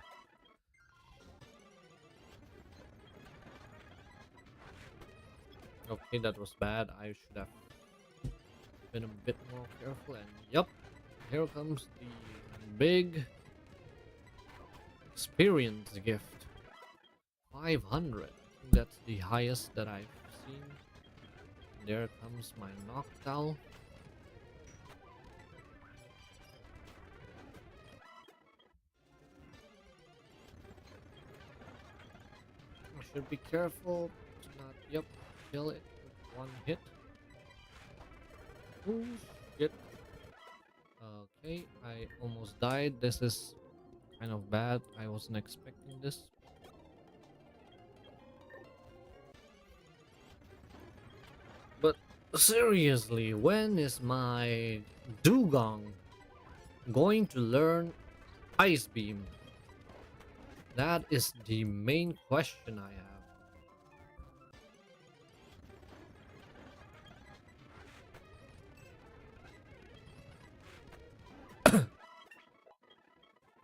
Okay, that was bad. I should have been a bit more careful. And yep, here comes the big experience gift. 500. I think that's the highest that I've seen. There comes my Noctowl. I should be careful to not, yep, kill it with one hit. Oh shit. Okay, I almost died. This is kind of bad. I wasn't expecting this. But seriously, when is my Dugong going to learn Ice Beam? That is the main question I have.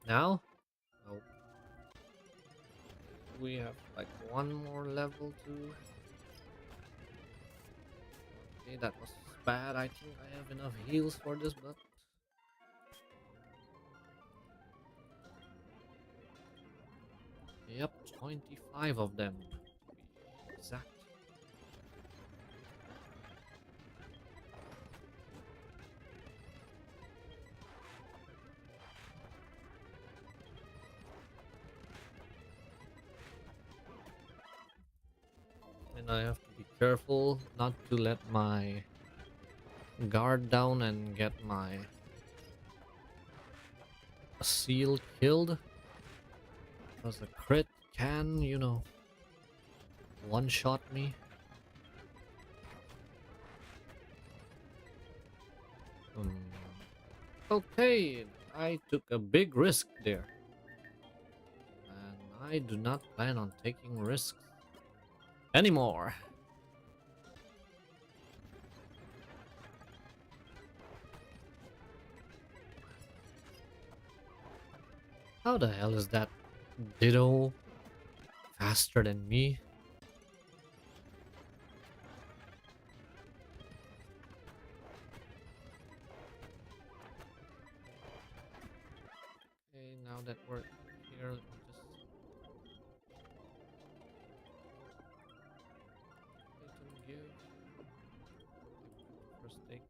Now? Nope. We have like one more level to. Okay, that was bad. I think I have enough heals for this, but. Yep, 25 of them to be exact. And I have to be careful not to let my guard down and get my seal killed. Because a crit can, one-shot me. Okay, I took a big risk there. And I do not plan on taking risks anymore. How the hell is that Ditto faster than me? Okay, now that we're here, let me just item give. First take.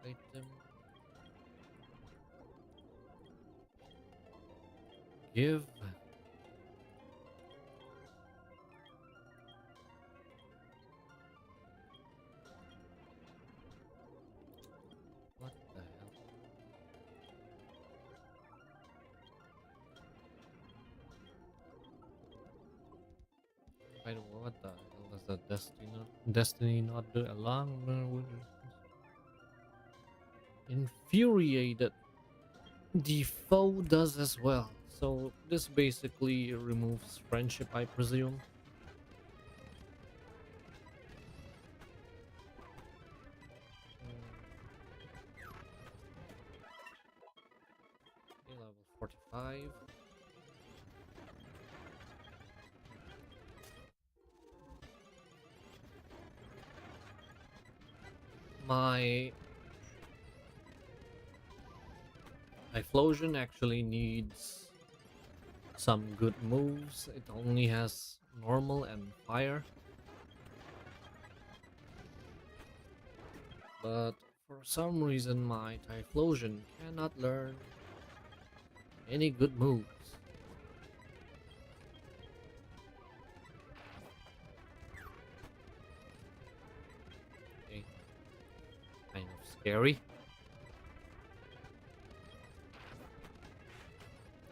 Item. Give. What the hell? By the way, what the hell does the destiny not do? Along infuriated. The foe does as well. So this basically removes friendship, I presume. Okay, level 45. My Typhlosion actually needs some good moves. It only has normal and fire. But for some reason my Typhlosion cannot learn any good moves. Okay, kind of scary.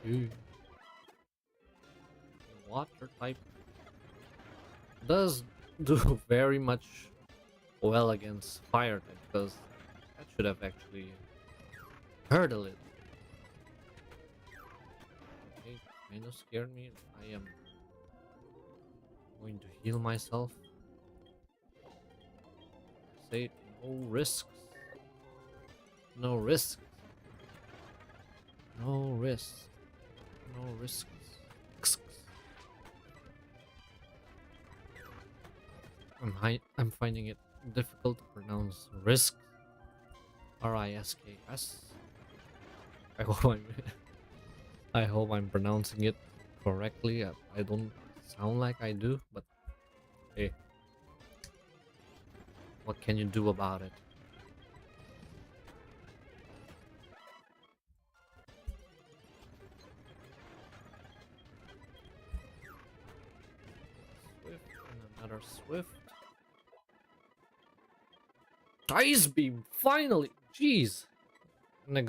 Ooh. Water type does do very much well against fire type because that should have actually hurt a little. Okay, kind of scared me. I am going to heal myself. Say no risks. No risks. No risks. No risks. I'm finding it difficult to pronounce risks. RISKS. I hope I'm I hope I'm pronouncing it correctly. I don't sound like I do, but hey, what can you do about it? Swift and another Swift. Ice Beam! Finally! Jeez! And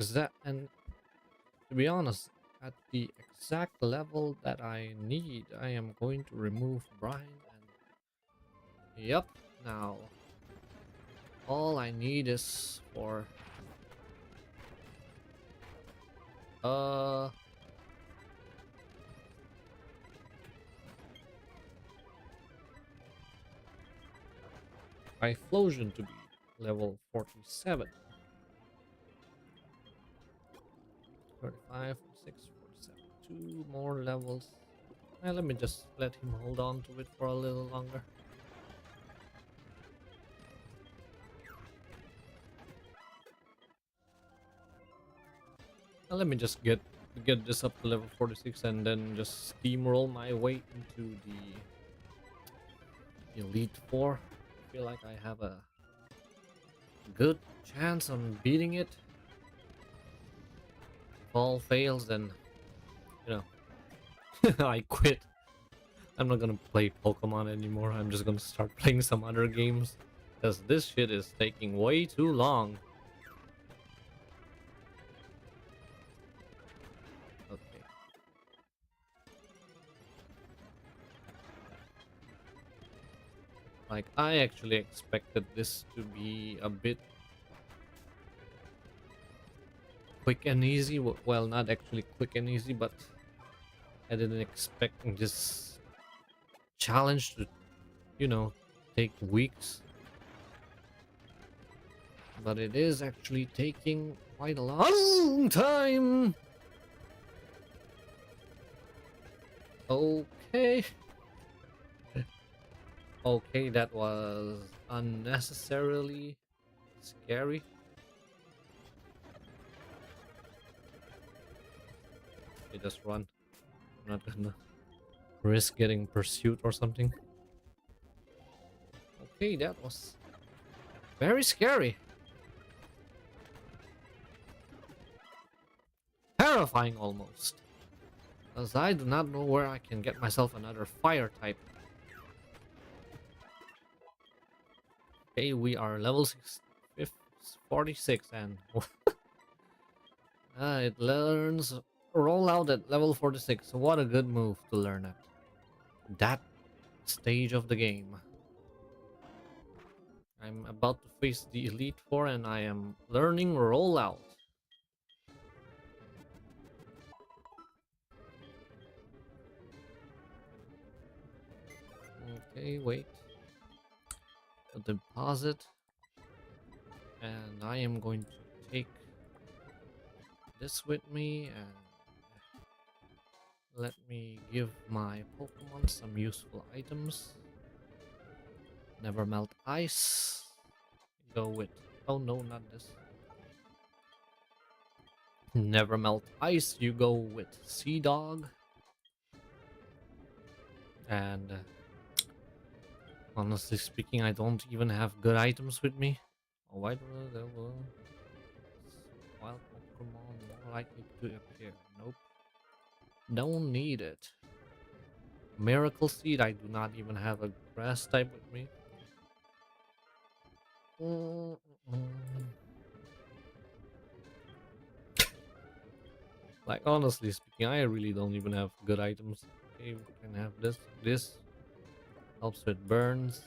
to be honest, at the exact level that I need, I am going to remove Brian and yep, now all I need is for uh Typhlosion to be level 47. 35, 46, 47. Two more levels. Let me just let him hold on to it for a little longer. Let me just get this up to level 46 and then just steamroll my way into the Elite Four. I feel like I have a good chance on beating it. If all fails, then you know I quit. I'm not gonna play Pokemon anymore. I'm just gonna start playing some other games because this shit is taking way too long. Okay. Like, I actually expected this to be a bit quick and easy. Well, not actually quick and easy, but I didn't expect this challenge to, take weeks. But it is actually taking quite a long time. Okay. Okay, that was unnecessarily scary. Okay, just run. I'm not gonna risk getting pursued or something. Okay, that was very scary. Terrifying almost. As I do not know where I can get myself another fire type. Okay, we are level 46 and it learns roll out at level 46. What a good move to learn at that stage of the game. I'm about to face the Elite Four and I am learning rollout. Okay, wait. A deposit. And I am going to take this with me and let me give my Pokemon some useful items. Never melt ice. Go with. Oh no, not this. Never melt ice. You go with Sea Dog. And honestly speaking, I don't even have good items with me. Oh, why do there were wild Pokemon more likely to appear? Nope. Don't need it. Miracle Seed, I do not even have a grass type with me. Like, honestly speaking, I really don't even have good items. Okay, we can have this. This helps with burns.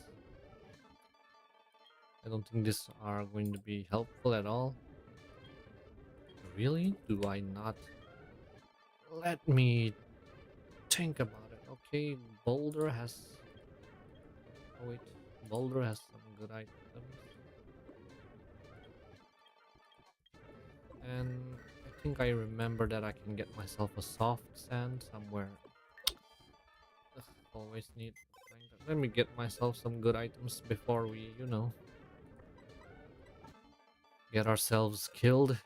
I don't think these are going to be helpful at all. Really? Do I not? Let me think about it. Okay, Boulder has... Oh wait, Boulder has some good items. And I think I remember that I can get myself a soft sand somewhere. Ugh, always need... Let me get myself some good items before we, you know, get ourselves killed.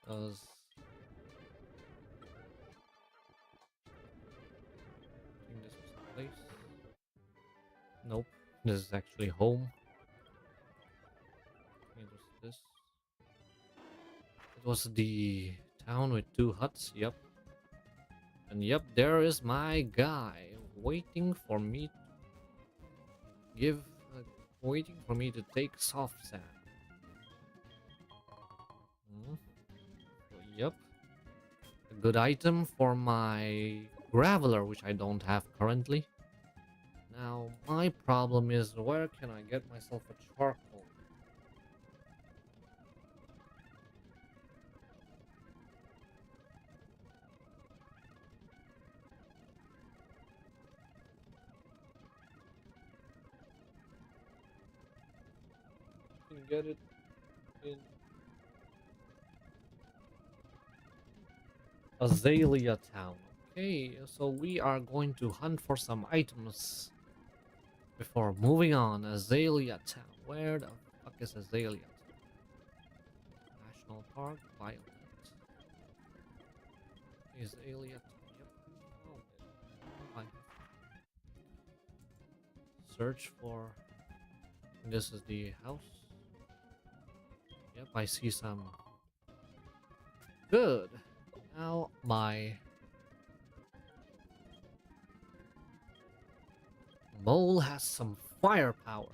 Because I think this was the place. Nope, this is actually home. It was this. It was the town with two huts. Yep. And yep, there is my guy waiting for me to give, waiting for me to take soft sand. Hmm. Yep. A good item for my graveler, which I don't have currently. Now, my problem is where can I get myself a charcoal? You can get it in Azalea Town. Okay, so we are going to hunt for some items before moving on. Azalea Town. Where the fuck is Azalea Town? National Park, Violet. Azalea Town. Yep. Found it. Fine. Search for. This is the house. Yep, I see some. Good. Now my mole has some firepower.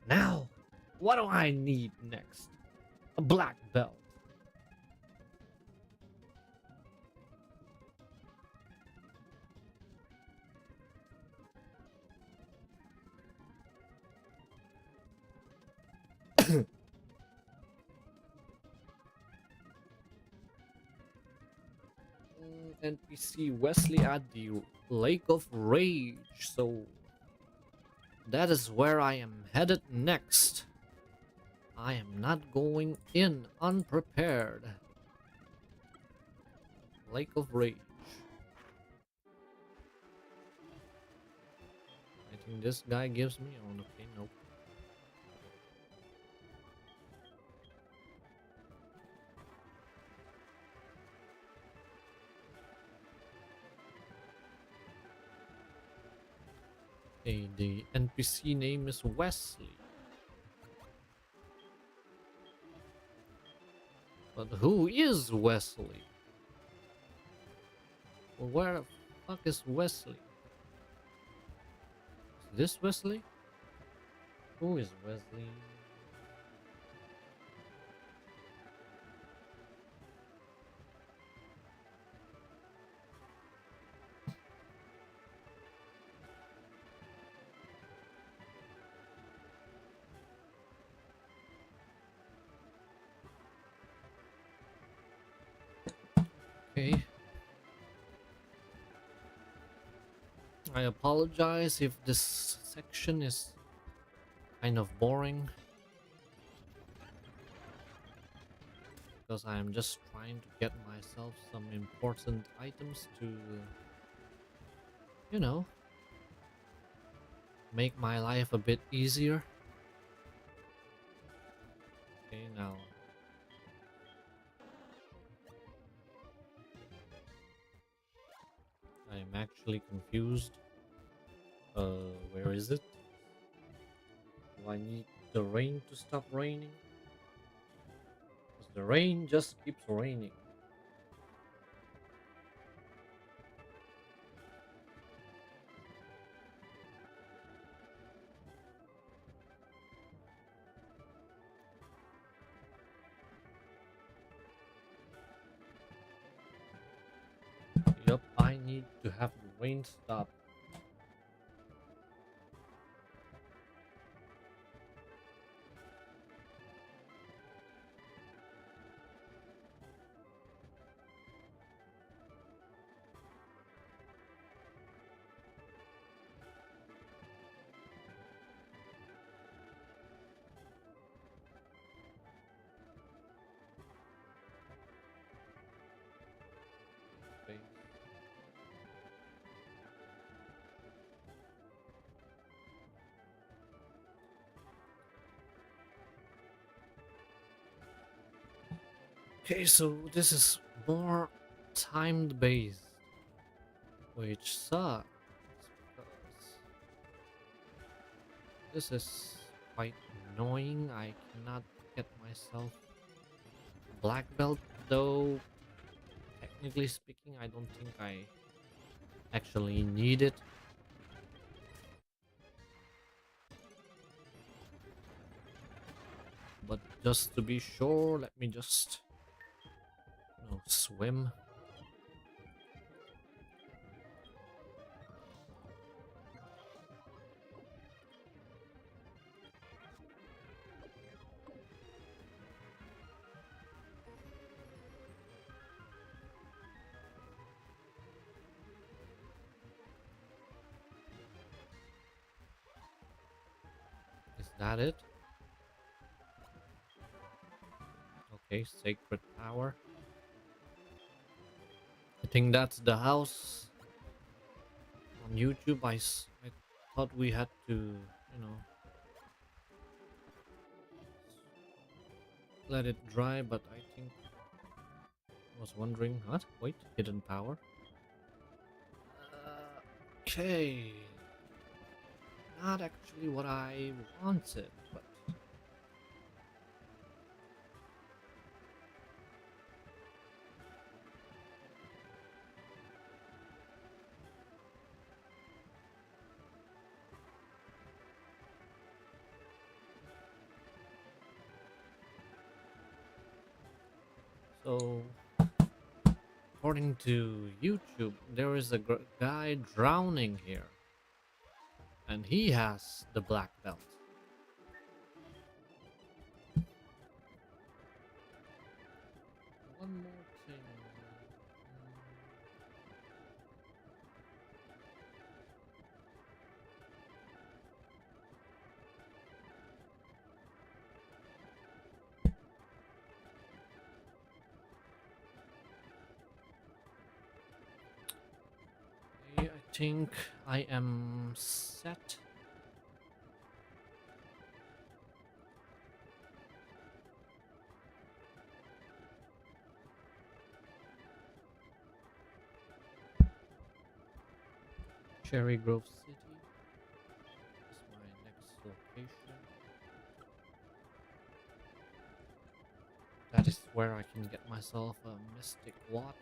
Now, what do I need next? A black belt. NPC Wesley at the Lake of Rage. So that is where I am headed next. I am not going in unprepared. Lake of Rage. I think this guy gives me on. Okay, nope. Okay, the NPC name is Wesley. But who is Wesley? Well, where the fuck is Wesley? Is this Wesley? Who is Wesley? Okay. I apologize if this section is kind of boring because I am just trying to get myself some important items to, you know, make my life a bit easier. Okay, now I'm actually confused. Where is it? Do I need the rain to stop raining? Because the rain just keeps raining. Yup, I need to have the rain stop. Okay. Okay, so this is more timed based, which sucks because this is quite annoying. I cannot get myself a black belt, though technically speaking, I don't think I actually need it. But just to be sure, let me just, swim. Is that it? Okay, sacred power. I think that's the house on YouTube. I thought we had to, let it dry, but I think I was wondering, what? Wait, hidden power. Okay, not actually what I wanted, but so according to YouTube, there is a guy drowning here, and he has the black belt. One more thing. Okay, I think I am set. Cherry Grove City is my next location. That is where I can get myself a mystic water.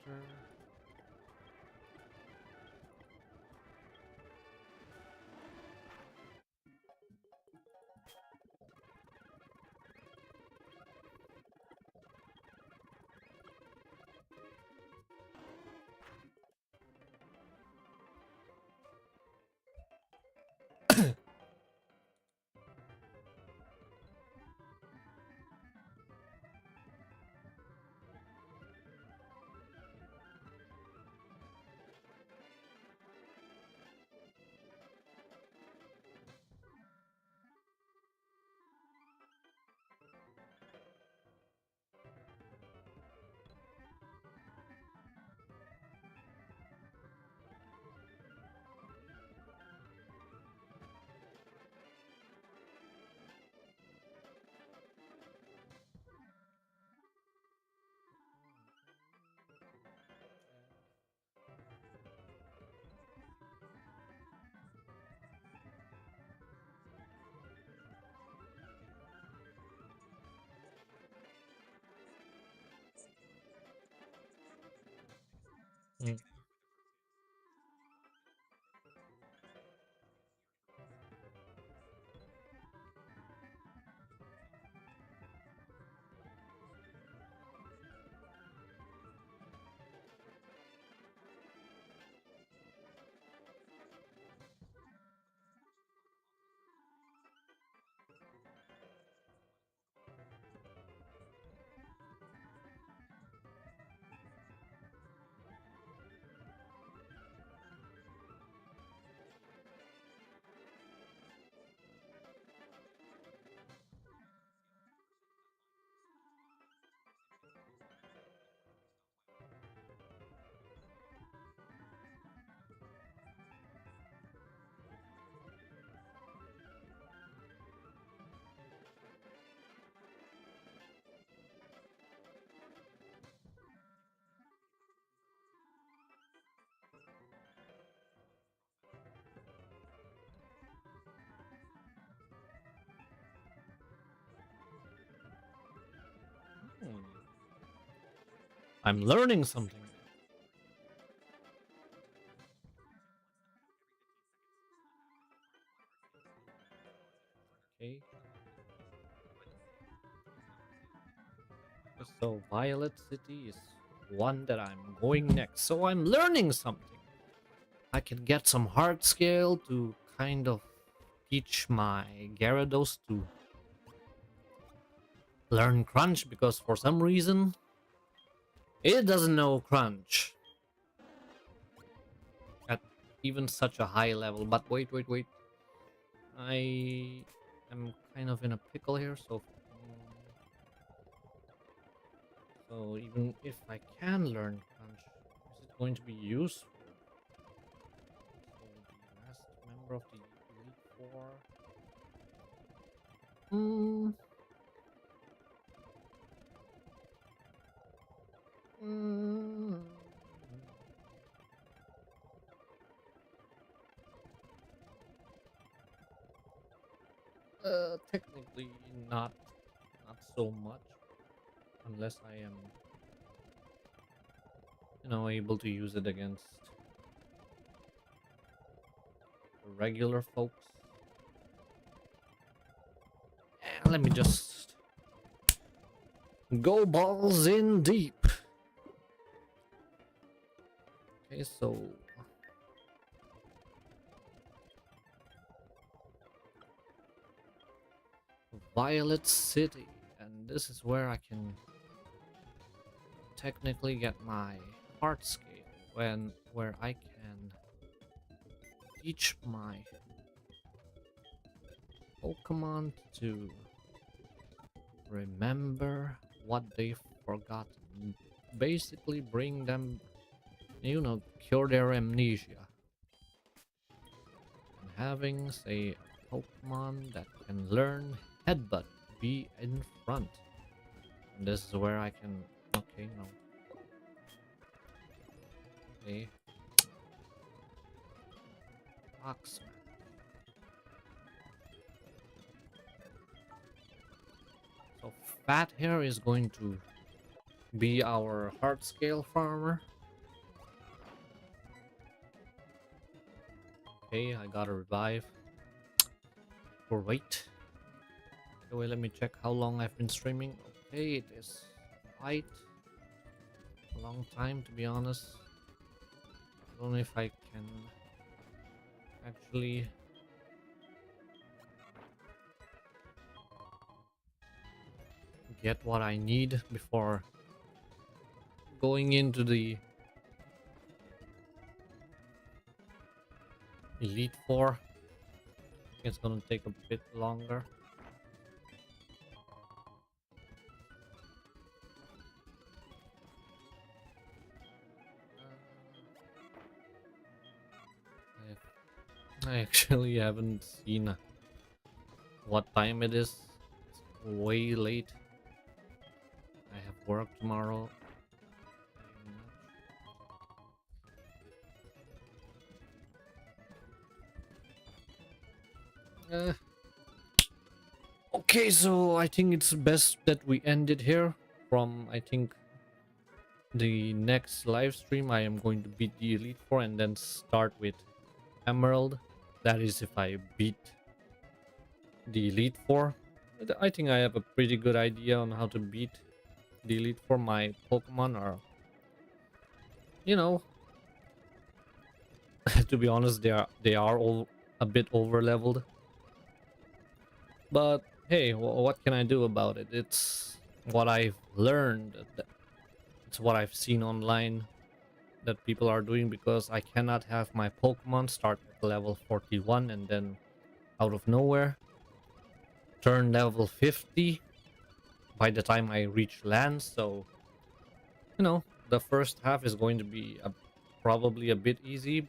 I'm learning something. Okay. So Violet City is one that I'm going next. So I'm learning something. I can get some hard scale to kind of teach my Gyarados to learn Crunch because for some reason it doesn't know Crunch at even such a high level. But wait, wait, wait. I am kind of in a pickle here, so even if I can learn Crunch, is it going to be useful? So the last member of the Elite Four. Hmm. Mm, technically not so much, unless I am, able to use it against the regular folks. Let me just go balls in deep. Okay, so Violet City, and this is where I can technically get my heart scale where I can teach my Pokemon to remember what they've forgotten. Basically bring them, cure their amnesia. And having, say, a Pokemon that can learn Headbutt, be in front. And this is where I can, okay, no. Okay. Oxman. So Fat Hair is going to be our heart scale farmer. Okay, I got a revive. For wait. Anyway, let me check how long I've been streaming. Okay, it is quite a long time, to be honest. I don't know if I can actually get what I need before going into the Elite Four. It's gonna take a bit longer. I actually haven't seen what time it is. It's way late. I have work tomorrow. Okay, so I think it's best that we end it here. From, I think, the next live stream, I am going to beat the Elite Four and then start with Emerald. That is if I beat the Elite Four. I think I have a pretty good idea on how to beat the Elite Four. My Pokemon are, you know, to be honest, they are all a bit over leveled. But hey, what can I do about it? It's what I've learned. It's what I've seen online that people are doing, because I cannot have my Pokemon start at level 41 and then out of nowhere turn level 50 by the time I reach land. So, the first half is going to be probably a bit easy,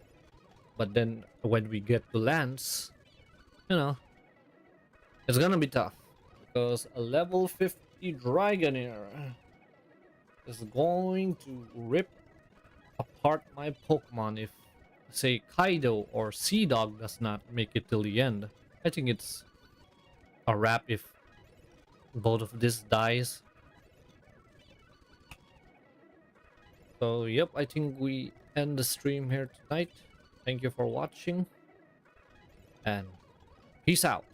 but then when we get to lands, you know, it's gonna be tough, because a level 50 Dragonair is going to rip apart my Pokemon if, say, Kaido or Sea Dog does not make it till the end. I think it's a wrap if both of this dies. So yep, I think we end the stream here tonight. Thank you for watching and peace out.